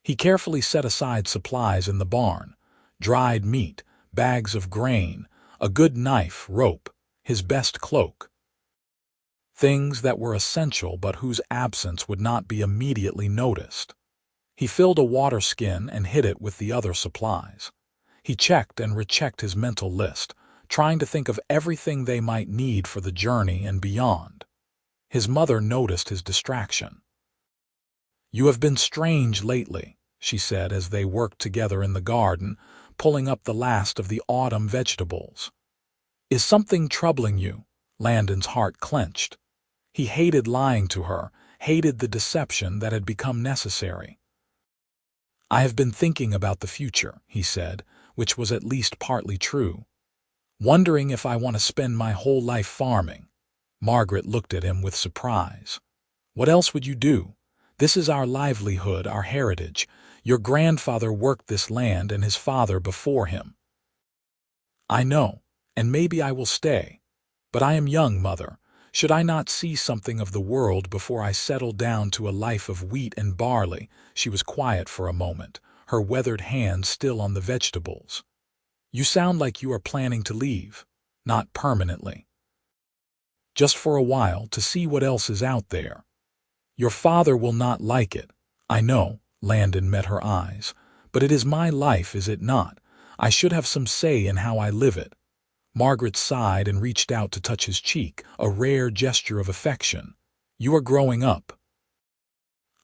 Speaker 1: He carefully set aside supplies in the barn: dried meat, bags of grain, a good knife, rope, his best cloak. Things that were essential but whose absence would not be immediately noticed. He filled a water skin and hid it with the other supplies. He checked and rechecked his mental list, trying to think of everything they might need for the journey and beyond. His mother noticed his distraction. "You have been strange lately," she said as they worked together in the garden, pulling up the last of the autumn vegetables. "Is something troubling you?" Landon's heart clenched. He hated lying to her, hated the deception that had become necessary. "I have been thinking about the future," he said, which was at least partly true. "Wondering if I want to spend my whole life farming." Margaret looked at him with surprise. "What else would you do? This is our livelihood, our heritage. Your grandfather worked this land and his father before him." "I know, and maybe I will stay. But I am young, Mother. Should I not see something of the world before I settle down to a life of wheat and barley?" She was quiet for a moment, her weathered hand still on the vegetables. "You sound like you are planning to leave. Not permanently. Just for a while, to see what else is out there. Your father will not like it. I know." Landon met her eyes. "But it is my life, is it not? I should have some say in how I live it." Margaret sighed and reached out to touch his cheek, a rare gesture of affection. "You are growing up."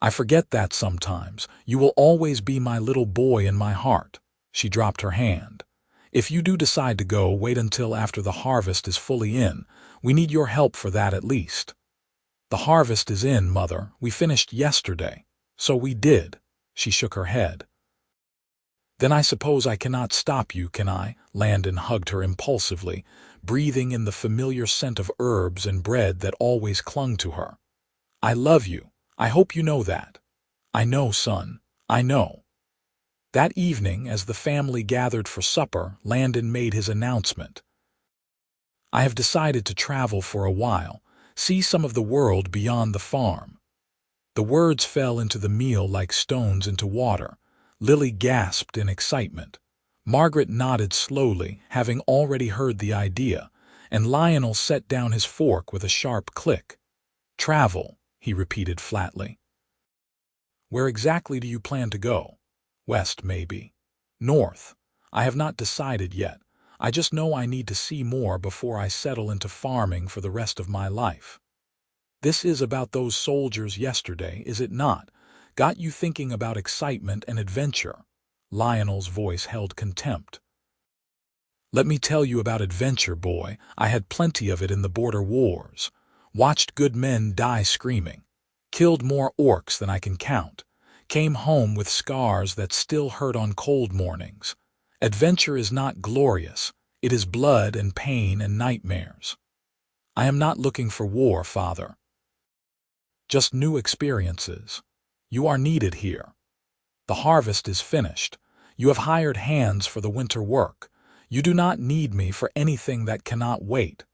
Speaker 1: "I forget that sometimes. You will always be my little boy in my heart." She dropped her hand. "If you do decide to go, wait until after the harvest is fully in. We need your help for that at least." "The harvest is in, Mother. We finished yesterday." "So we did." She shook her head. "Then I suppose I cannot stop you, can I?" Landon hugged her impulsively, breathing in the familiar scent of herbs and bread that always clung to her. "I love you. I hope you know that." "I know, son. I know." That evening, as the family gathered for supper, Landon made his announcement. "I have decided to travel for a while, see some of the world beyond the farm." The words fell into the meal like stones into water. Lily gasped in excitement. Margaret nodded slowly, having already heard the idea, and Lionel set down his fork with a sharp click. "Travel," he repeated flatly. "Where exactly do you plan to go? West, maybe. North? I have not decided yet. I just know I need to see more before I settle into farming for the rest of my life." "This is about those soldiers yesterday, is it not? Got you thinking about excitement and adventure?" Lionel's voice held contempt. "Let me tell you about adventure, boy. I had plenty of it in the border wars. Watched good men die screaming. Killed more orcs than I can count. Came home with scars that still hurt on cold mornings. Adventure is not glorious. It is blood and pain and nightmares. I am not looking for war, Father. Just new experiences. You are needed here. The harvest is finished. You have hired hands for the winter work. You do not need me for anything that cannot wait."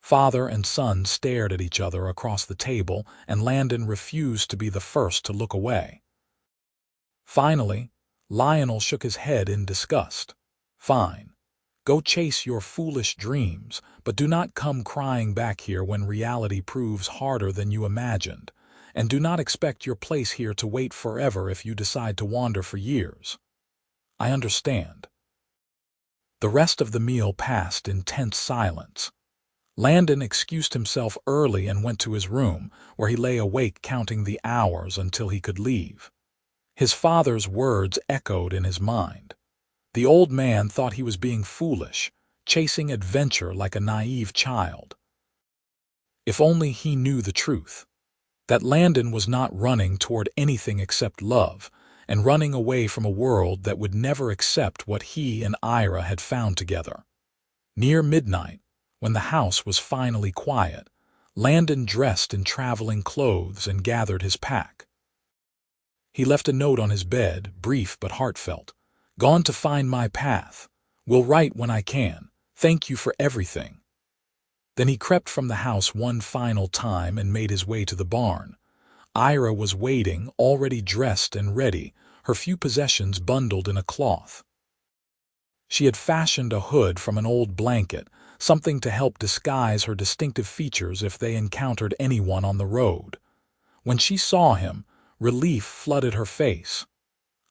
Speaker 1: Father and son stared at each other across the table, and Landon refused to be the first to look away. Finally, Lionel shook his head in disgust. "Fine. Go chase your foolish dreams, but do not come crying back here when reality proves harder than you imagined, and do not expect your place here to wait forever if you decide to wander for years." "I understand." The rest of the meal passed in tense silence. Landon excused himself early and went to his room, where he lay awake counting the hours until he could leave. His father's words echoed in his mind. The old man thought he was being foolish, chasing adventure like a naive child. If only he knew the truth, that Landon was not running toward anything except love, and running away from a world that would never accept what he and Eira had found together. Near midnight, when the house was finally quiet, Landon dressed in traveling clothes and gathered his pack. He left a note on his bed, brief but heartfelt. "Gone to find my path. Will write when I can. Thank you for everything." Then he crept from the house one final time and made his way to the barn. Eira was waiting, already dressed and ready, her few possessions bundled in a cloth. She had fashioned a hood from an old blanket, something to help disguise her distinctive features if they encountered anyone on the road. When she saw him, relief flooded her face.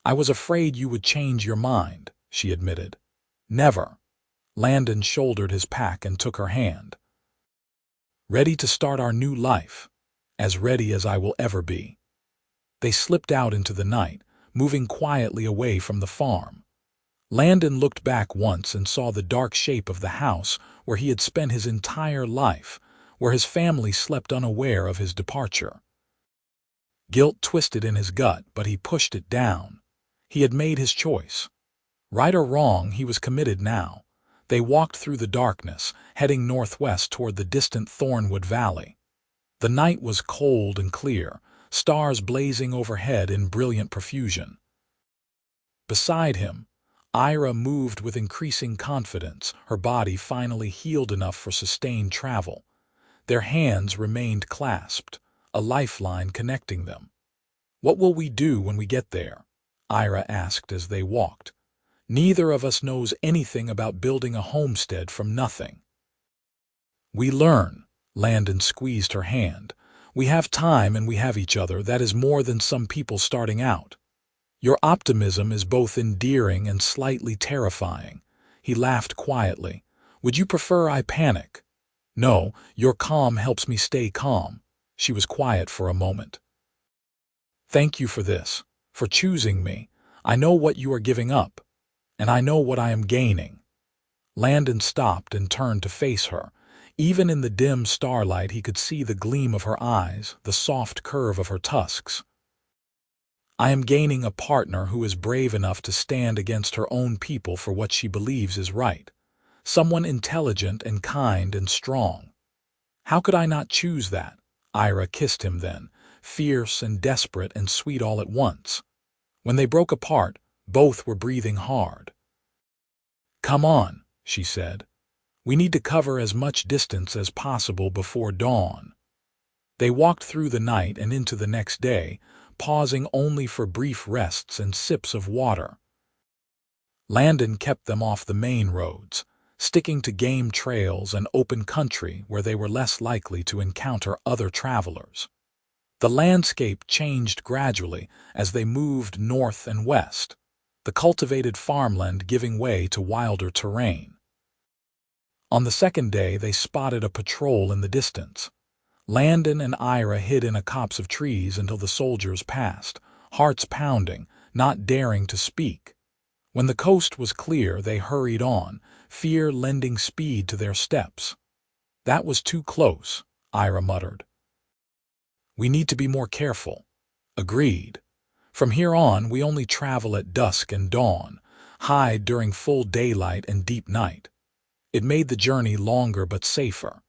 Speaker 1: "I was afraid you would change your mind," she admitted. "Never." Landon shouldered his pack and took her hand. "Ready to start our new life. As ready as I will ever be." They slipped out into the night, moving quietly away from the farm. Landon looked back once and saw the dark shape of the house where he had spent his entire life, where his family slept unaware of his departure. Guilt twisted in his gut, but he pushed it down. He had made his choice. Right or wrong, he was committed now. They walked through the darkness, heading northwest toward the distant Thornwood Valley. The night was cold and clear, stars blazing overhead in brilliant profusion. Beside him, Eira moved with increasing confidence, her body finally healed enough for sustained travel. Their hands remained clasped, a lifeline connecting them. "What will we do when we get there?" Eira asked as they walked. "Neither of us knows anything about building a homestead from nothing." "We learn." Landon squeezed her hand. "We have time and we have each other. That is more than some people starting out." "Your optimism is both endearing and slightly terrifying." He laughed quietly. "Would you prefer I panic?" "No, your calm helps me stay calm." She was quiet for a moment. "Thank you for this, for choosing me. I know what you are giving up, and I know what I am gaining." Landon stopped and turned to face her. Even in the dim starlight he could see the gleam of her eyes, the soft curve of her tusks. "I am gaining a partner who is brave enough to stand against her own people for what she believes is right. Someone intelligent and kind and strong." "How could I not choose that?" Eira kissed him then, fierce and desperate and sweet all at once. When they broke apart, both were breathing hard. "Come on," she said. "We need to cover as much distance as possible before dawn." They walked through the night and into the next day, pausing only for brief rests and sips of water. Landon kept them off the main roads, sticking to game trails and open country where they were less likely to encounter other travelers. The landscape changed gradually as they moved north and west, the cultivated farmland giving way to wilder terrain. On the second day, they spotted a patrol in the distance. Landon and Eira hid in a copse of trees until the soldiers passed, hearts pounding, not daring to speak. When the coast was clear, they hurried on, fear lending speed to their steps. "That was too close," Eira muttered. "We need to be more careful." "Agreed. From here on, we only travel at dusk and dawn, hide during full daylight and deep night." It made the journey longer but safer.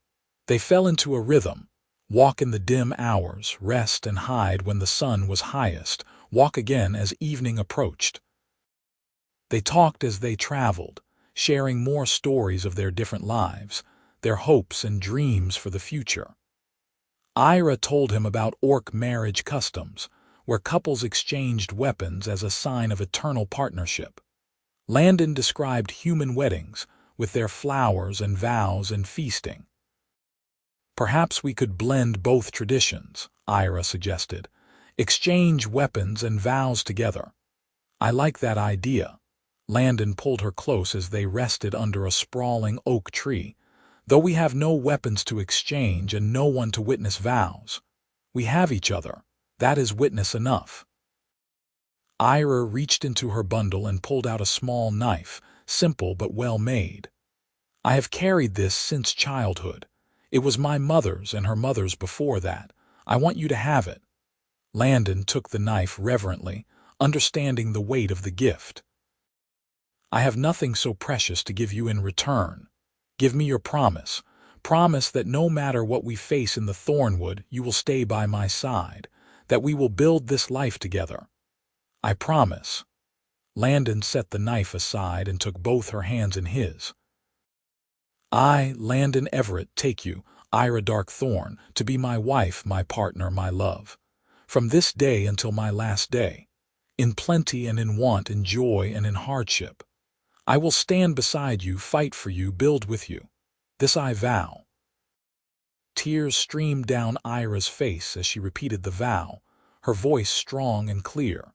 Speaker 1: They fell into a rhythm: walk in the dim hours, rest and hide when the sun was highest, walk again as evening approached. They talked as they traveled, sharing more stories of their different lives, their hopes and dreams for the future. Eira told him about orc marriage customs, where couples exchanged weapons as a sign of eternal partnership. Landon described human weddings, with their flowers and vows and feasting. "Perhaps we could blend both traditions," Eira suggested. "Exchange weapons and vows together." "I like that idea." Landon pulled her close as they rested under a sprawling oak tree. "Though we have no weapons to exchange and no one to witness vows, we have each other. That is witness enough." Eira reached into her bundle and pulled out a small knife, simple but well made. "I have carried this since childhood. It was my mother's and her mother's before that. I want you to have it." Landon took the knife reverently, understanding the weight of the gift. "I have nothing so precious to give you in return. Give me your promise. Promise that no matter what we face in the Thornwood, you will stay by my side, that we will build this life together." "I promise." Landon set the knife aside and took both her hands in his. "I, Landon Everett, take you, Eira Darkthorn, to be my wife, my partner, my love, from this day until my last day, in plenty and in want, in joy and in hardship. I will stand beside you, fight for you, build with you. This I vow." Tears streamed down Eira's face as she repeated the vow, her voice strong and clear.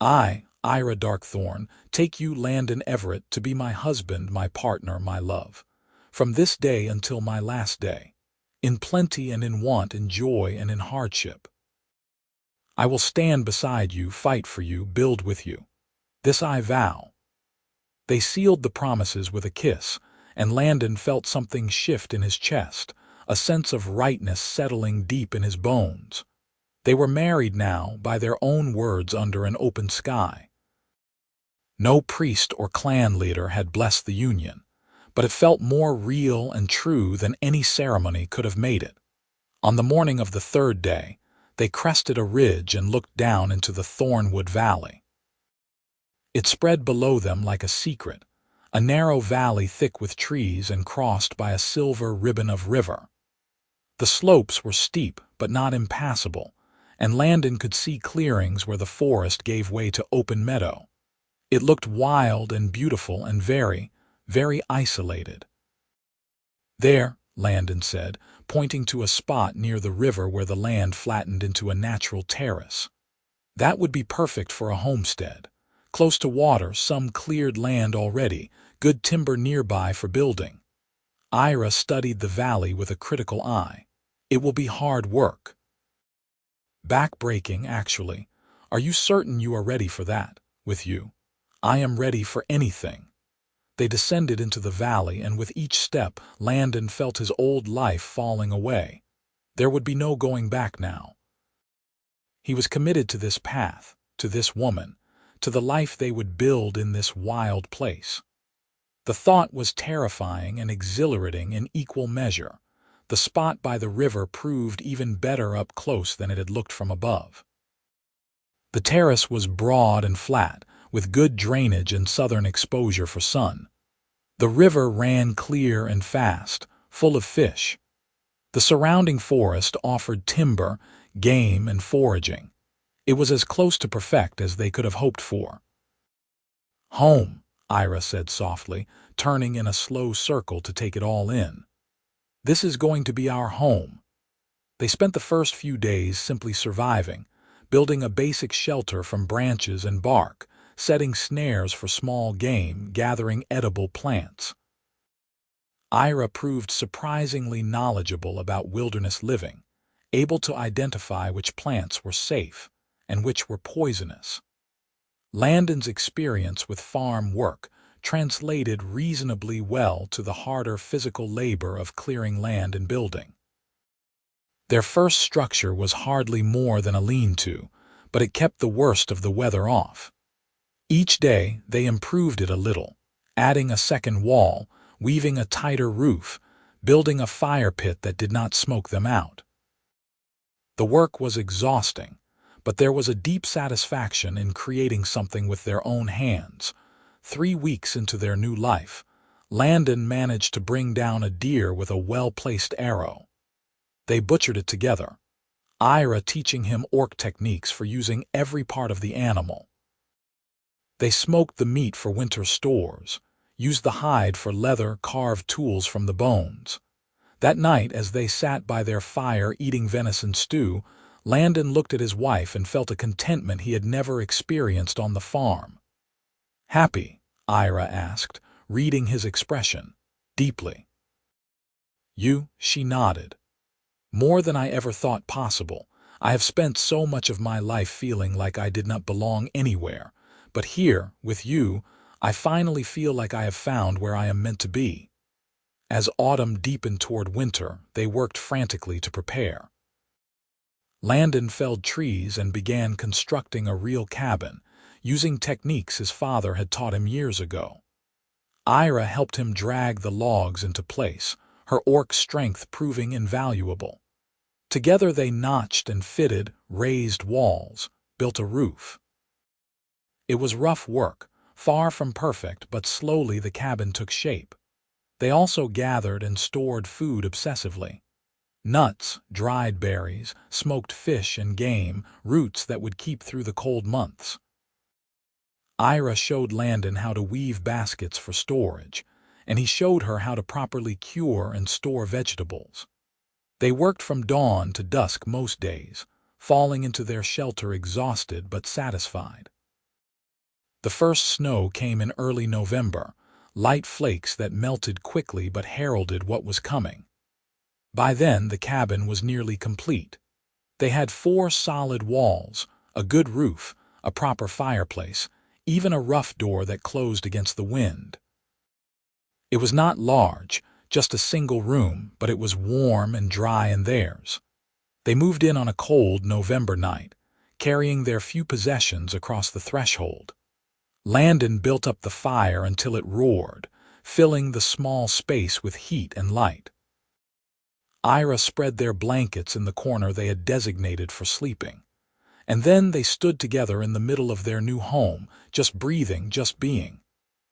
Speaker 1: "I, Eira Darkthorn, take you, Landon Everett, to be my husband, my partner, my love, from this day until my last day, in plenty and in want, in joy and in hardship. I will stand beside you, fight for you, build with you. This I vow." They sealed the promises with a kiss, and Landon felt something shift in his chest, a sense of rightness settling deep in his bones. They were married now, by their own words, under an open sky. No priest or clan leader had blessed the union, but it felt more real and true than any ceremony could have made it. On the morning of the third day, they crested a ridge and looked down into the Thornwood Valley. It spread below them like a secret, a narrow valley thick with trees and crossed by a silver ribbon of river. The slopes were steep but not impassable, and Landon could see clearings where the forest gave way to open meadow. It looked wild and beautiful and very, very isolated. "There," Landon said, pointing to a spot near the river where the land flattened into a natural terrace. "That would be perfect for a homestead. Close to water, some cleared land already, good timber nearby for building." Eira studied the valley with a critical eye. "It will be hard work." "Back-breaking, actually. Are you certain you are ready for that, with you?" "I am ready for anything." They descended into the valley, and with each step, Landon felt his old life falling away. There would be no going back now. He was committed to this path, to this woman, to the life they would build in this wild place. The thought was terrifying and exhilarating in equal measure. The spot by the river proved even better up close than it had looked from above. The terrace was broad and flat, with good drainage and southern exposure for sun. The river ran clear and fast, full of fish. The surrounding forest offered timber, game, and foraging. It was as close to perfect as they could have hoped for. "Home," Eira said softly, turning in a slow circle to take it all in. "This is going to be our home." They spent the first few days simply surviving, building a basic shelter from branches and bark, setting snares for small game, gathering edible plants. Eira proved surprisingly knowledgeable about wilderness living, able to identify which plants were safe and which were poisonous. Landon's experience with farm work translated reasonably well to the harder physical labor of clearing land and building. Their first structure was hardly more than a lean-to, but it kept the worst of the weather off. Each day they improved it a little, adding a second wall, weaving a tighter roof, building a fire pit that did not smoke them out. The work was exhausting, but there was a deep satisfaction in creating something with their own hands. 3 weeks into their new life, Landon managed to bring down a deer with a well-placed arrow. They butchered it together, Eira teaching him orc techniques for using every part of the animal. They smoked the meat for winter stores, used the hide for leather, carved tools from the bones. That night, as they sat by their fire eating venison stew, Landon looked at his wife and felt a contentment he had never experienced on the farm. "Happy?" Eira asked, reading his expression. "Deeply." "You?" she nodded. "More than I ever thought possible. I have spent so much of my life feeling like I did not belong anywhere, but here, with you, I finally feel like I have found where I am meant to be." As autumn deepened toward winter, they worked frantically to prepare. Landon felled trees and began constructing a real cabin, using techniques his father had taught him years ago. Eira helped him drag the logs into place, her orc strength proving invaluable. Together they notched and fitted, raised walls, built a roof. It was rough work, far from perfect, but slowly the cabin took shape. They also gathered and stored food obsessively. Nuts, dried berries, smoked fish and game, roots that would keep through the cold months. Eira showed Landon how to weave baskets for storage, and he showed her how to properly cure and store vegetables. They worked from dawn to dusk most days, falling into their shelter exhausted but satisfied. The first snow came in early November, light flakes that melted quickly but heralded what was coming. By then the cabin was nearly complete. They had 4 solid walls, a good roof, a proper fireplace, even a rough door that closed against the wind. It was not large, just a single room, but it was warm and dry in theirs. They moved in on a cold November night, carrying their few possessions across the threshold. Landon built up the fire until it roared, filling the small space with heat and light. Eira spread their blankets in the corner they had designated for sleeping. And then they stood together in the middle of their new home, just breathing, just being.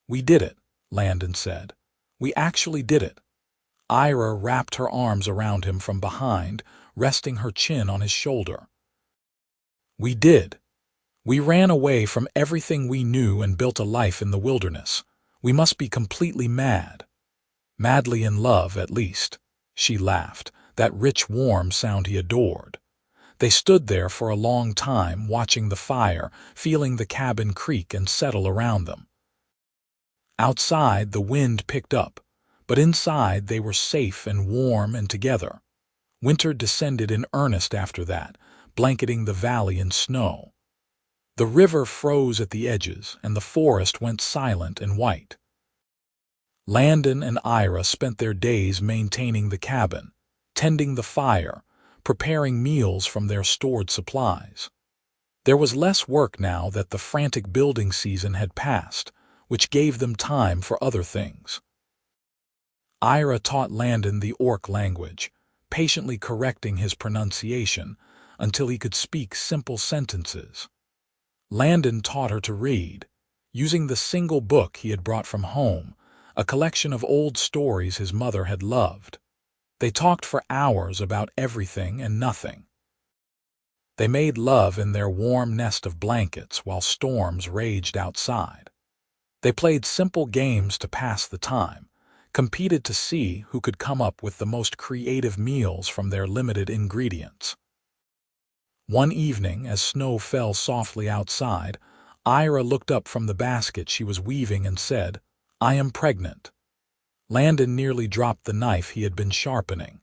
Speaker 1: "We did it," Landon said. "We actually did it." Eira wrapped her arms around him from behind, resting her chin on his shoulder. "We did. We ran away from everything we knew and built a life in the wilderness. We must be completely mad. Madly in love, at least." She laughed, that rich, warm sound he adored. They stood there for a long time, watching the fire, feeling the cabin creak and settle around them. Outside, the wind picked up, but inside they were safe and warm and together. Winter descended in earnest after that, blanketing the valley in snow. The river froze at the edges, and the forest went silent and white. Landon and Eira spent their days maintaining the cabin, tending the fire, preparing meals from their stored supplies. There was less work now that the frantic building season had passed, which gave them time for other things. Eira taught Landon the orc language, patiently correcting his pronunciation until he could speak simple sentences. Landon taught her to read, using the single book he had brought from home, a collection of old stories his mother had loved. They talked for hours about everything and nothing. They made love in their warm nest of blankets while storms raged outside. They played simple games to pass the time, competed to see who could come up with the most creative meals from their limited ingredients. One evening, as snow fell softly outside, Eira looked up from the basket she was weaving and said, "I am pregnant." Landon nearly dropped the knife he had been sharpening.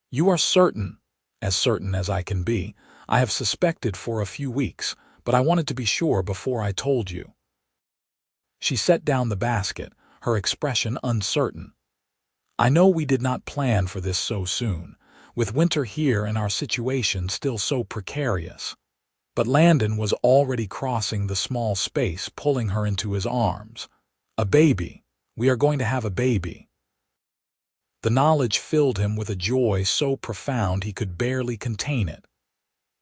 Speaker 1: "You are certain?" "As certain as I can be. I have suspected for a few weeks, but I wanted to be sure before I told you." She set down the basket, her expression uncertain. "I know we did not plan for this so soon, with winter here and our situation still so precarious." But Landon was already crossing the small space, pulling her into his arms. "A baby. We are going to have a baby." The knowledge filled him with a joy so profound he could barely contain it.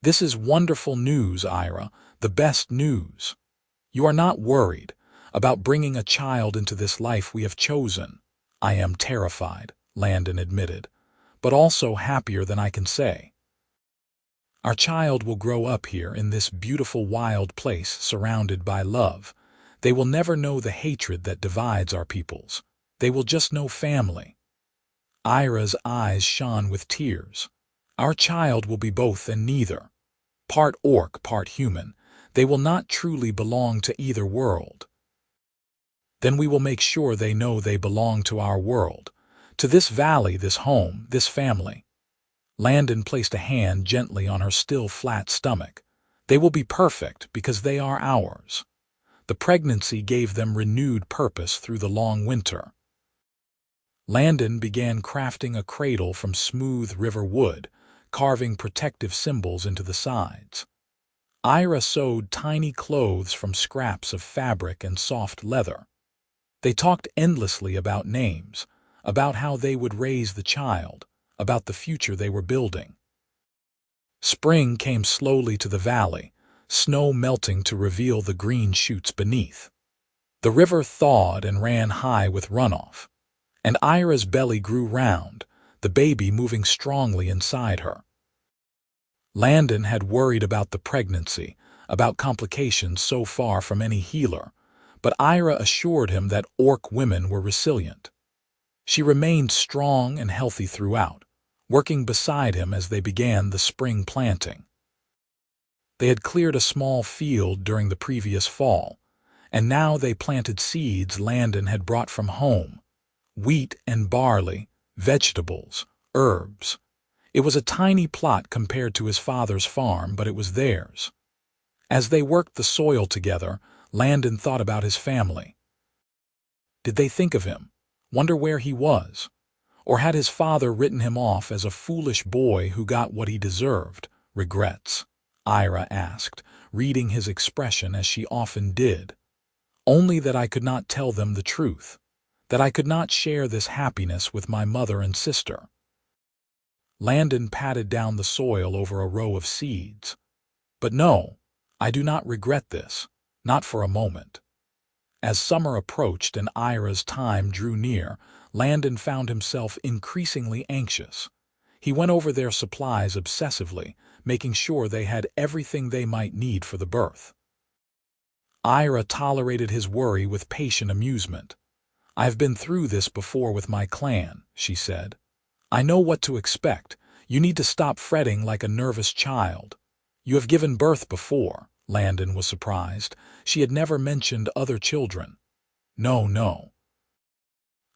Speaker 1: "This is wonderful news, Eira, the best news. You are not worried about bringing a child into this life we have chosen." "I am terrified," Landon admitted, "but also happier than I can say. Our child will grow up here in this beautiful wild place surrounded by love. They will never know the hatred that divides our peoples. They will just know family." Ira's eyes shone with tears. "Our child will be both and neither. Part orc, part human. They will not truly belong to either world. Then we will make sure they know they belong to our world, to this valley, this home, this family." Landon placed a hand gently on her still flat stomach. "They will be perfect because they are ours." The pregnancy gave them renewed purpose through the long winter. Landon began crafting a cradle from smooth river wood, carving protective symbols into the sides. Eira sewed tiny clothes from scraps of fabric and soft leather. They talked endlessly about names, about how they would raise the child, about the future they were building. Spring came slowly to the valley, snow melting to reveal the green shoots beneath. The river thawed and ran high with runoff, and Eira's belly grew round, the baby moving strongly inside her. Landon had worried about the pregnancy, about complications so far from any healer, but Eira assured him that orc women were resilient. She remained strong and healthy throughout, working beside him as they began the spring planting. They had cleared a small field during the previous fall, and now they planted seeds Landon had brought from home: wheat and barley, vegetables, herbs. It was a tiny plot compared to his father's farm, but it was theirs. As they worked the soil together, Landon thought about his family. Did they think of him, wonder where he was? Or had his father written him off as a foolish boy who got what he deserved? "Regrets?" Eira asked, reading his expression as she often did. "Only that I could not tell them the truth, that I could not share this happiness with my mother and sister." Landon patted down the soil over a row of seeds. "But no, I do not regret this, not for a moment." As summer approached and Eira's time drew near, Landon found himself increasingly anxious. He went over their supplies obsessively, making sure they had everything they might need for the birth. Eira tolerated his worry with patient amusement. "I have been through this before with my clan," she said. "I know what to expect. You need to stop fretting like a nervous child." "You have given birth before." Landon was surprised. She had never mentioned other children. "No, no.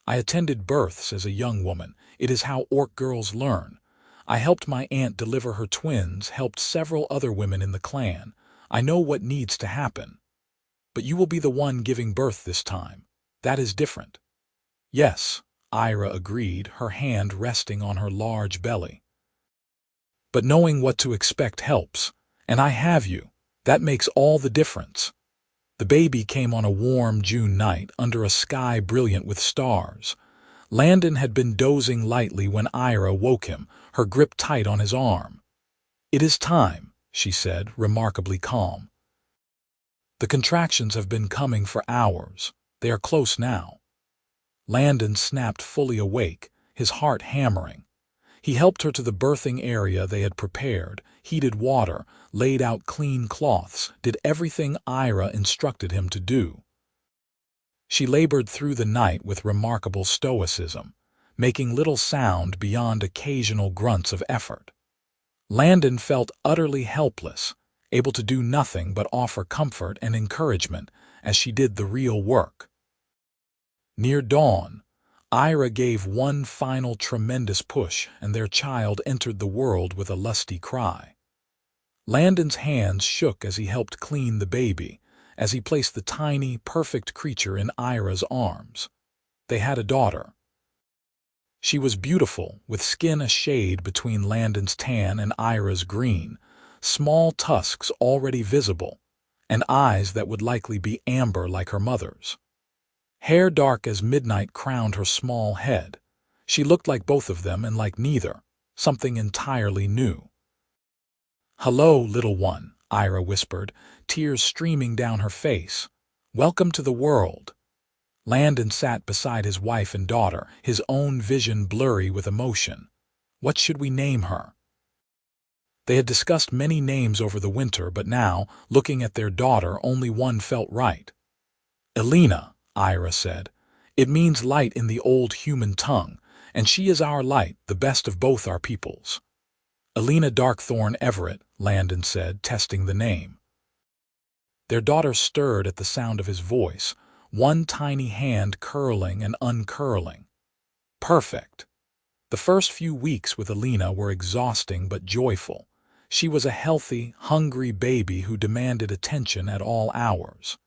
Speaker 1: I attended births as a young woman. It is how orc girls learn. I helped my aunt deliver her twins, helped several other women in the clan. I know what needs to happen. But you will be the one giving birth this time. That is different." "Yes," Eira agreed, her hand resting on her large belly. "But knowing what to expect helps. And I have you. That makes all the difference." The baby came on a warm June night under a sky brilliant with stars. Landon had been dozing lightly when Eira woke him, her grip tight on his arm. "It is time," she said, remarkably calm. "The contractions have been coming for hours. They are close now." Landon snapped fully awake, his heart hammering. He helped her to the birthing area they had prepared, heated water, laid out clean cloths, did everything Eira instructed him to do. She labored through the night with remarkable stoicism, making little sound beyond occasional grunts of effort. Landon felt utterly helpless, able to do nothing but offer comfort and encouragement as she did the real work. Near dawn, Eira gave one final tremendous push, and their child entered the world with a lusty cry. Landon's hands shook as he helped clean the baby, as he placed the tiny, perfect creature in Eira's arms. They had a daughter. She was beautiful, with skin a shade between Landon's tan and Eira's green, small tusks already visible, and eyes that would likely be amber like her mother's. Hair dark as midnight crowned her small head. She looked like both of them and like neither, something entirely new. "Hello, little one," Eira whispered, tears streaming down her face. "Welcome to the world." Landon sat beside his wife and daughter, his own vision blurry with emotion. What should we name her? They had discussed many names over the winter, but now, looking at their daughter, only one felt right. "Elena," Eira said. "It means light in the old human tongue, and she is our light, the best of both our peoples." "Elena Darkthorn Everett," Landon said, testing the name. Their daughter stirred at the sound of his voice, one tiny hand curling and uncurling. Perfect. The first few weeks with Elena were exhausting but joyful. She was a healthy, hungry baby who demanded attention at all hours.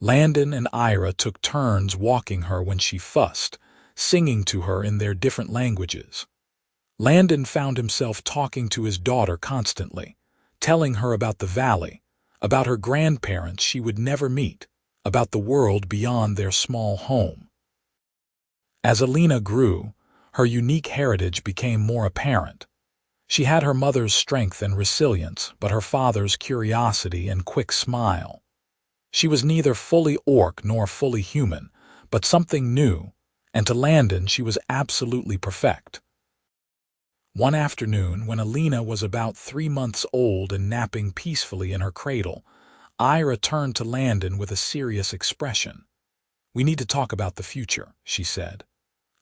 Speaker 1: Landon and Eira took turns walking her when she fussed, singing to her in their different languages. Landon found himself talking to his daughter constantly, telling her about the valley, about her grandparents she would never meet, about the world beyond their small home. As Elena grew, her unique heritage became more apparent. She had her mother's strength and resilience, but her father's curiosity and quick smile. She was neither fully orc nor fully human, but something new, and to Landon she was absolutely perfect. One afternoon, when Elena was about 3 months old and napping peacefully in her cradle, Eira turned to Landon with a serious expression. "We need to talk about the future," she said.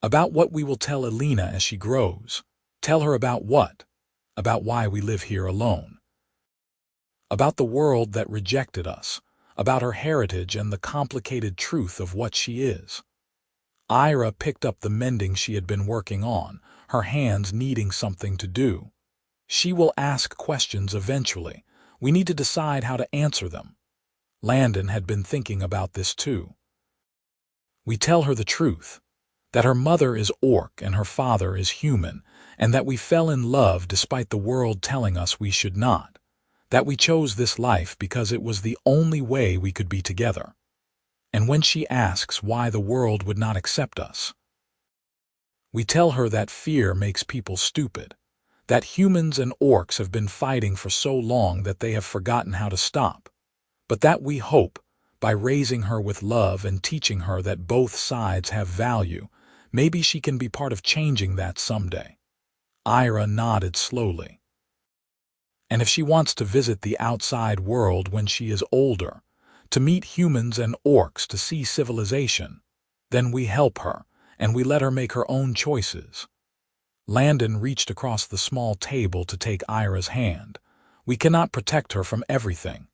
Speaker 1: "About what we will tell Elena as she grows. Tell her about what? About why we live here alone. About the world that rejected us. About her heritage and the complicated truth of what she is." Eira picked up the mending she had been working on, her hands needing something to do. "She will ask questions eventually. We need to decide how to answer them." Landon had been thinking about this too. "We tell her the truth, that her mother is orc and her father is human, and that we fell in love despite the world telling us we should not. That we chose this life because it was the only way we could be together. And when she asks why the world would not accept us, we tell her that fear makes people stupid, that humans and orcs have been fighting for so long that they have forgotten how to stop, but that we hope, by raising her with love and teaching her that both sides have value, maybe she can be part of changing that someday." Eira nodded slowly. "And if she wants to visit the outside world when she is older, to meet humans and orcs, to see civilization, then we help her, and we let her make her own choices." Landon reached across the small table to take Eira's hand. "We cannot protect her from everything.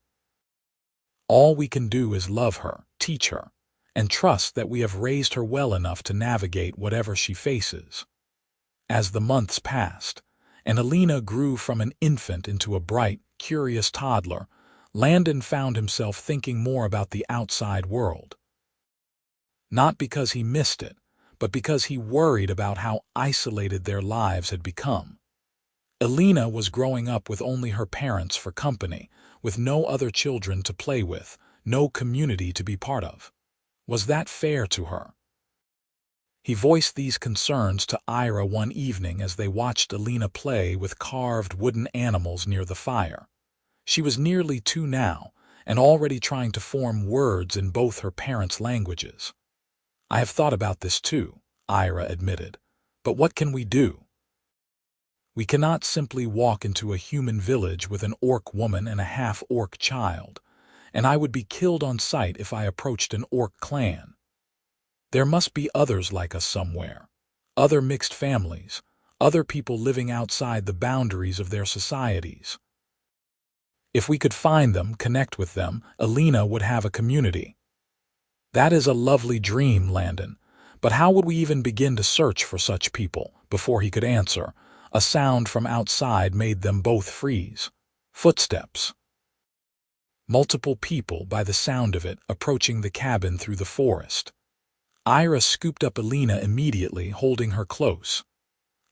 Speaker 1: All we can do is love her, teach her, and trust that we have raised her well enough to navigate whatever she faces." As the months passed, and Elena grew from an infant into a bright, curious toddler, Landon found himself thinking more about the outside world. Not because he missed it, but because he worried about how isolated their lives had become. Elena was growing up with only her parents for company, with no other children to play with, no community to be part of. Was that fair to her? He voiced these concerns to Eira one evening as they watched Elena play with carved wooden animals near the fire. She was nearly 2 now, and already trying to form words in both her parents' languages. "I have thought about this too," Eira admitted. "But what can we do?" We cannot simply walk into a human village with an orc woman and a half-orc child, and I would be killed on sight if I approached an orc clan. There must be others like us somewhere, other mixed families, other people living outside the boundaries of their societies. If we could find them, connect with them, Elena would have a community. That is a lovely dream, Landon, but how would we even begin to search for such people? Before he could answer, a sound from outside made them both freeze. Footsteps. Multiple people, by the sound of it, approaching the cabin through the forest. Eira scooped up Elena immediately, holding her close.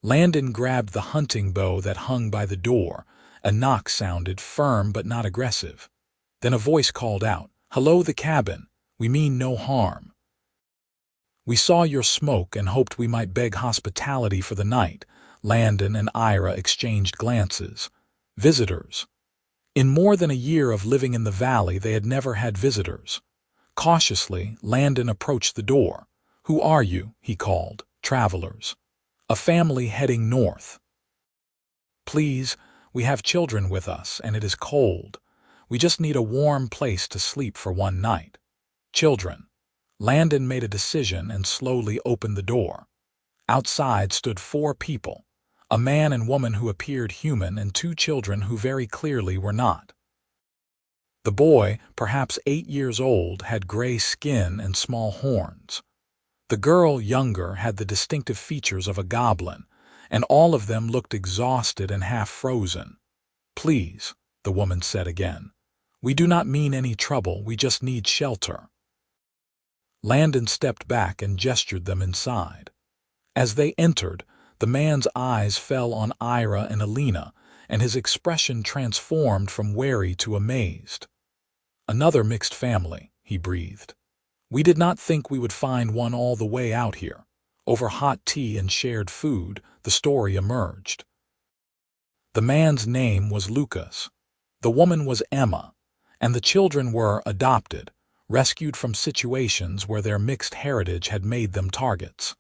Speaker 1: Landon grabbed the hunting bow that hung by the door. A knock sounded, firm but not aggressive. Then a voice called out, "Hello, the cabin. We mean no harm. We saw your smoke and hoped we might beg hospitality for the night." Landon and Eira exchanged glances. Visitors. In more than a year of living in the valley, they had never had visitors. Cautiously, Landon approached the door. "Who are you?" he called. "Travelers. A family heading north. Please, we have children with us, and it is cold. We just need a warm place to sleep for one night." Children. Landon made a decision and slowly opened the door. Outside stood 4 people, a man and woman who appeared human and 2 children who very clearly were not. The boy, perhaps 8 years old, had gray skin and small horns. The girl, younger, had the distinctive features of a goblin, and all of them looked exhausted and half-frozen. "Please," the woman said again. "We do not mean any trouble, we just need shelter." Landon stepped back and gestured them inside. As they entered, the man's eyes fell on Eira and Elena, and his expression transformed from wary to amazed. "Another mixed family," he breathed. "We did not think we would find one all the way out here." Over hot tea and shared food, the story emerged. The man's name was Lucas. The woman was Emma, and the children were adopted, rescued from situations where their mixed heritage had made them targets.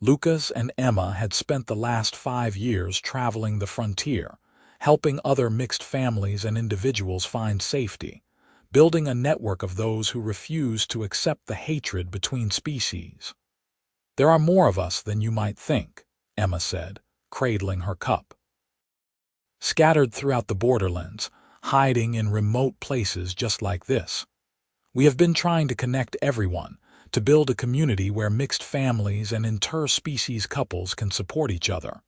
Speaker 1: Lucas and Emma had spent the last 5 years traveling the frontier, helping other mixed families and individuals find safety, building a network of those who refused to accept the hatred between species. "There are more of us than you might think," Emma said, cradling her cup. "Scattered throughout the borderlands, hiding in remote places just like this. We have been trying to connect everyone, to build a community where mixed families and interspecies couples can support each other."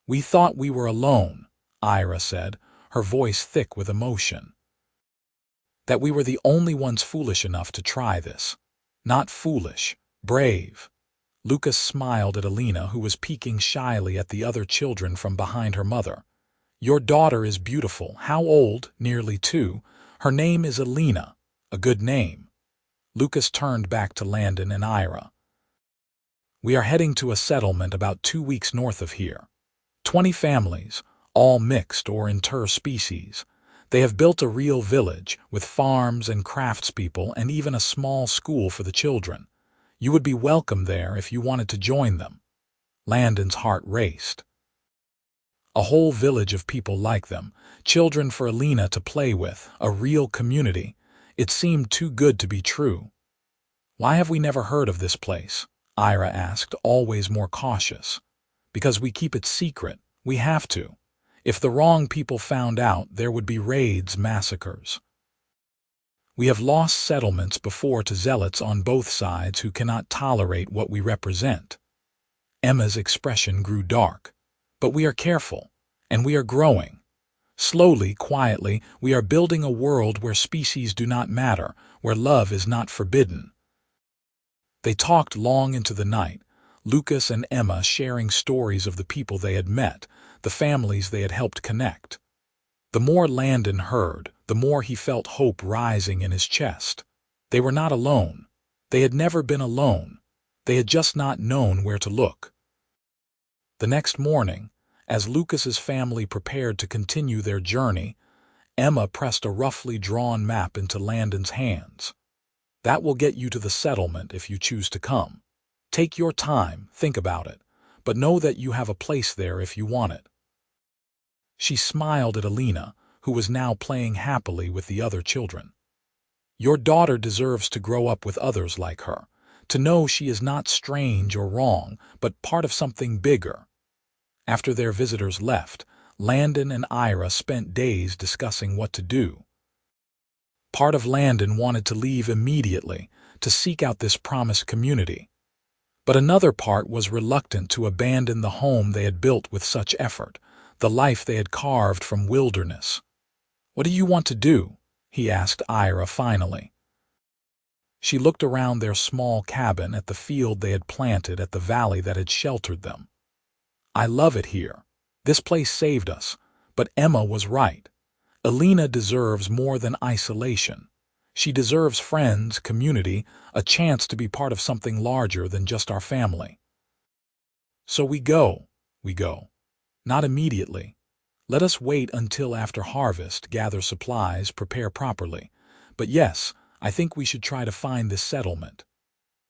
Speaker 1: "We thought we were alone," Eira said, her voice thick with emotion. "That we were the only ones foolish enough to try this." "Not foolish, brave." Lucas smiled at Elena, who was peeking shyly at the other children from behind her mother. "Your daughter is beautiful. How old?" "Nearly 2. Her name is Elena. A good name." Lucas turned back to Landon and Eira. "We are heading to a settlement about 2 weeks north of here. 20 families, all mixed or interspecies. They have built a real village, with farms and craftspeople and even a small school for the children. You would be welcome there if you wanted to join them." Landon's heart raced. A whole village of people like them, children for Elena to play with, a real community. It seemed too good to be true. "Why have we never heard of this place?" Eira asked, always more cautious. "Because we keep it secret. We have to. If the wrong people found out, there would be raids, massacres. We have lost settlements before to zealots on both sides who cannot tolerate what we represent." Emma's expression grew dark. "But we are careful, and we are growing. Slowly, quietly, we are building a world where species do not matter, where love is not forbidden." They talked long into the night, Lucas and Emma sharing stories of the people they had met, the families they had helped connect. The more Landon heard, the more he felt hope rising in his chest. They were not alone. They had never been alone. They had just not known where to look. The next morning, as Lucas's family prepared to continue their journey, Emma pressed a roughly drawn map into Landon's hands. "That will get you to the settlement if you choose to come. Take your time, think about it. but know that you have a place there if you want it." She smiled at Alina, who was now playing happily with the other children. "Your daughter deserves to grow up with others like her, to know she is not strange or wrong, but part of something bigger." After their visitors left, Landon and Eira spent days discussing what to do. Part of Landon wanted to leave immediately, to seek out this promised community. But another part was reluctant to abandon the home they had built with such effort, the life they had carved from wilderness. "What do you want to do?" he asked Eira finally. She looked around their small cabin at the field they had planted, at the valley that had sheltered them. "I love it here. This place saved us, but Emma was right. Alina deserves more than isolation. She deserves friends, community, a chance to be part of something larger than just our family." "So we go. Not immediately. Let us wait until after harvest, gather supplies, prepare properly. But yes, I think we should try to find this settlement."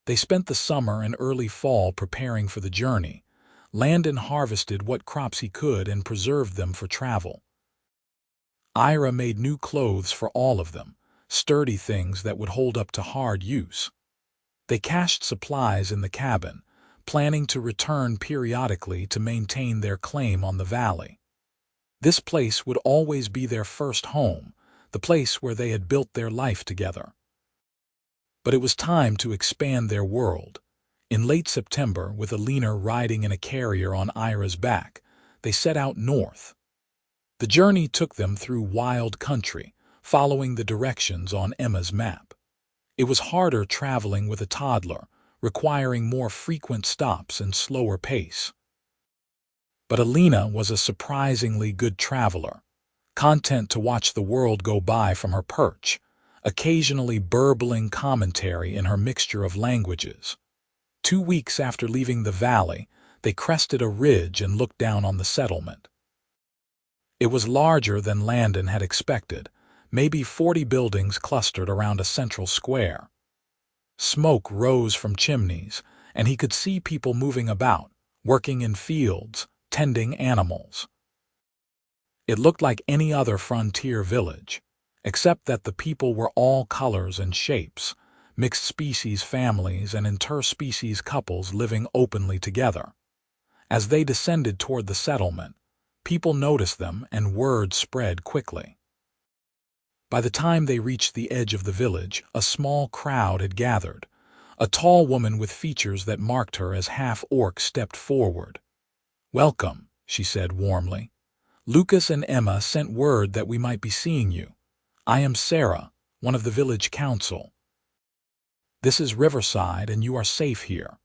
Speaker 1: They spent the summer and early fall preparing for the journey. Landon harvested what crops he could and preserved them for travel. Eira made new clothes for all of them, sturdy things that would hold up to hard use. They cached supplies in the cabin, planning to return periodically to maintain their claim on the valley. This place would always be their first home, the place where they had built their life together. But it was time to expand their world. In late September, with Alina riding in a carrier on Eira's back, they set out north. The journey took them through wild country, following the directions on Emma's map. It was harder traveling with a toddler, requiring more frequent stops and slower pace. But Alina was a surprisingly good traveler, content to watch the world go by from her perch, occasionally burbling commentary in her mixture of languages. 2 weeks after leaving the valley, they crested a ridge and looked down on the settlement. It was larger than Landon had expected, maybe 40 buildings clustered around a central square. Smoke rose from chimneys, and he could see people moving about, working in fields, tending animals. It looked like any other frontier village, except that the people were all colors and shapes, mixed species families and interspecies couples living openly together. As they descended toward the settlement, people noticed them and word spread quickly. By the time they reached the edge of the village, a small crowd had gathered. A tall woman with features that marked her as half-orc stepped forward. "Welcome," she said warmly. "Lucas and Emma sent word that we might be seeing you. I am Sarah, one of the village council. This is Riverside and you are safe here."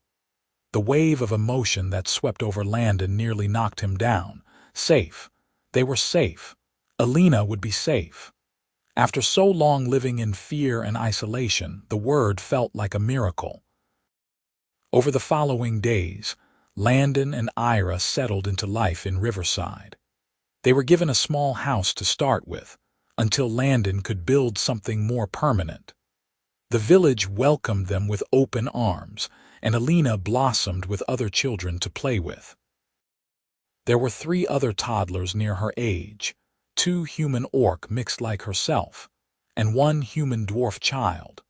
Speaker 1: The wave of emotion that swept over Landon nearly knocked him down. Safe. They were safe. Alina would be safe. After so long living in fear and isolation, the word felt like a miracle. Over the following days, Landon and Eira settled into life in Riverside. They were given a small house to start with, until Landon could build something more permanent. The village welcomed them with open arms, and Alina blossomed with other children to play with. There were 3 other toddlers near her age, 2 human orc mixed like herself, and 1 human dwarf child.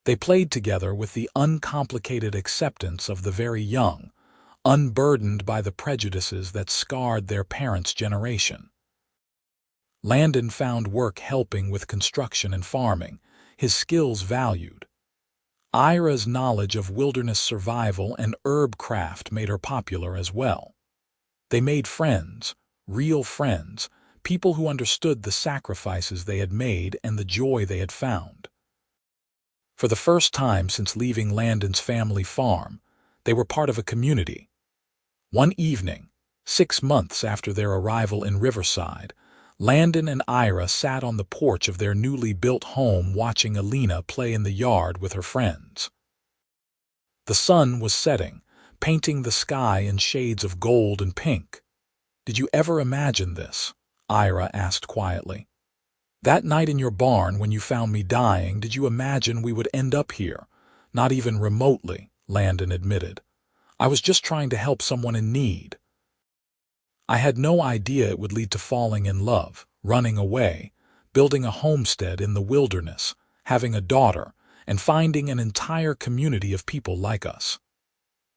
Speaker 1: They played together with the uncomplicated acceptance of the very young, unburdened by the prejudices that scarred their parents' generation. Landon found work helping with construction and farming, his skills valued. Eira's knowledge of wilderness survival and herb craft made her popular as well. They made friends, real friends, people who understood the sacrifices they had made and the joy they had found. For the first time since leaving Landon's family farm, they were part of a community. One evening, 6 months after their arrival in Riverside, Landon and Eira sat on the porch of their newly built home watching Alina play in the yard with her friends. The sun was setting, painting the sky in shades of gold and pink. "Did you ever imagine this?" Eira asked quietly. "That night in your barn when you found me dying, did you imagine we would end up here?" "Not even remotely," Landon admitted. I was just trying to help someone in need. I had no idea it would lead to falling in love, running away, building a homestead in the wilderness, having a daughter, and finding an entire community of people like us.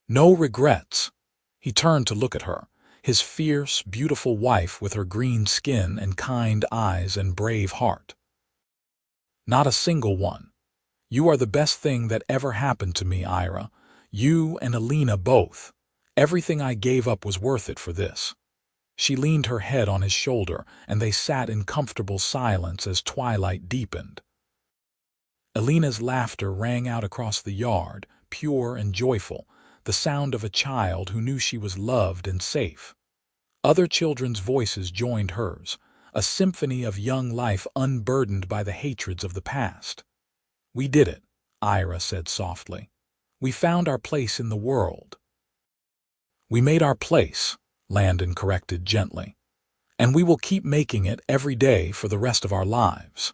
Speaker 1: No regrets. He turned to look at her, his fierce, beautiful wife with her green skin and kind eyes and brave heart. Not a single one. You are the best thing that ever happened to me, Eira. You and Alina both. Everything I gave up was worth it for this. She leaned her head on his shoulder, and they sat in comfortable silence as twilight deepened. Alina's laughter rang out across the yard, pure and joyful, the sound of a child who knew she was loved and safe. Other children's voices joined hers, a symphony of young life unburdened by the hatreds of the past. "We did it," Eira said softly. "We found our place in the world." "We made our place," Landon corrected gently. "And we will keep making it every day for the rest of our lives."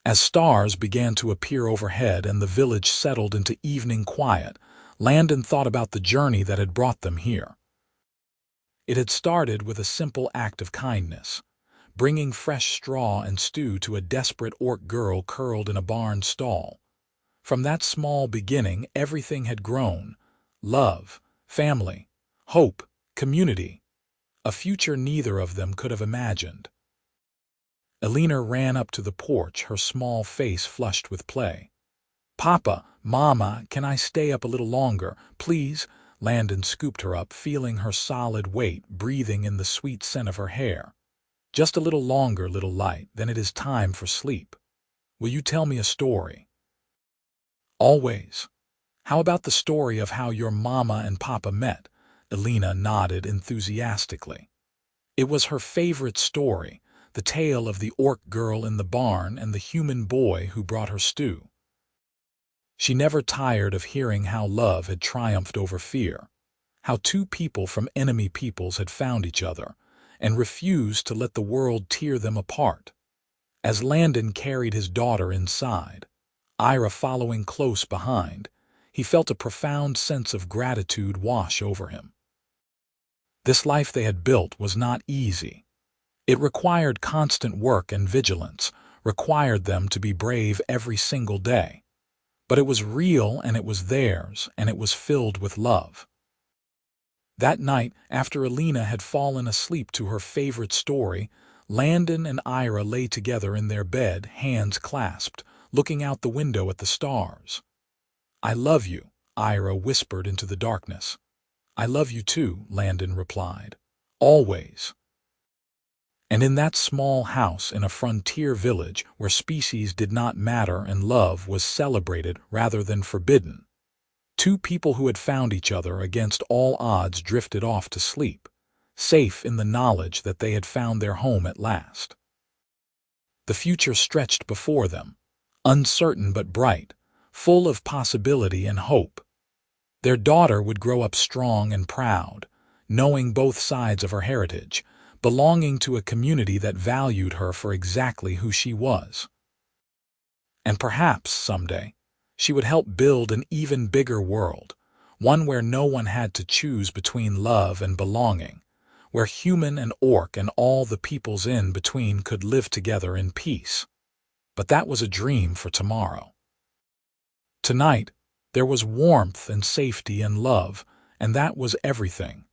Speaker 1: As stars began to appear overhead and the village settled into evening quiet, Landon thought about the journey that had brought them here. It had started with a simple act of kindness, bringing fresh straw and stew to a desperate orc girl curled in a barn stall. From that small beginning, everything had grown: love, family, hope, community, a future neither of them could have imagined. Alina ran up to the porch, her small face flushed with play. "Papa, Mama, can I stay up a little longer, please?" Landon scooped her up, feeling her solid weight, breathing in the sweet scent of her hair. "Just a little longer, little light, then it is time for sleep. Will you tell me a story?" "Always. How about the story of how your Mama and Papa met?" Alina nodded enthusiastically. It was her favorite story, the tale of the orc girl in the barn and the human boy who brought her stew. She never tired of hearing how love had triumphed over fear, how two people from enemy peoples had found each other and refused to let the world tear them apart. As Landon carried his daughter inside, Eira following close behind, he felt a profound sense of gratitude wash over him. This life they had built was not easy. It required constant work and vigilance, required them to be brave every single day. But it was real, and it was theirs, and it was filled with love. That night, after Alina had fallen asleep to her favorite story, Landon and Eira lay together in their bed, hands clasped, looking out the window at the stars. "I love you," Eira whispered into the darkness. "I love you too," Landon replied. "Always." And in that small house in a frontier village where species did not matter and love was celebrated rather than forbidden, two people who had found each other against all odds drifted off to sleep, safe in the knowledge that they had found their home at last. The future stretched before them, uncertain but bright, full of possibility and hope. Their daughter would grow up strong and proud, knowing both sides of her heritage, belonging to a community that valued her for exactly who she was. And perhaps, someday, she would help build an even bigger world, one where no one had to choose between love and belonging, where human and orc and all the peoples in between could live together in peace. But that was a dream for tomorrow. Tonight, there was warmth and safety and love, and that was everything.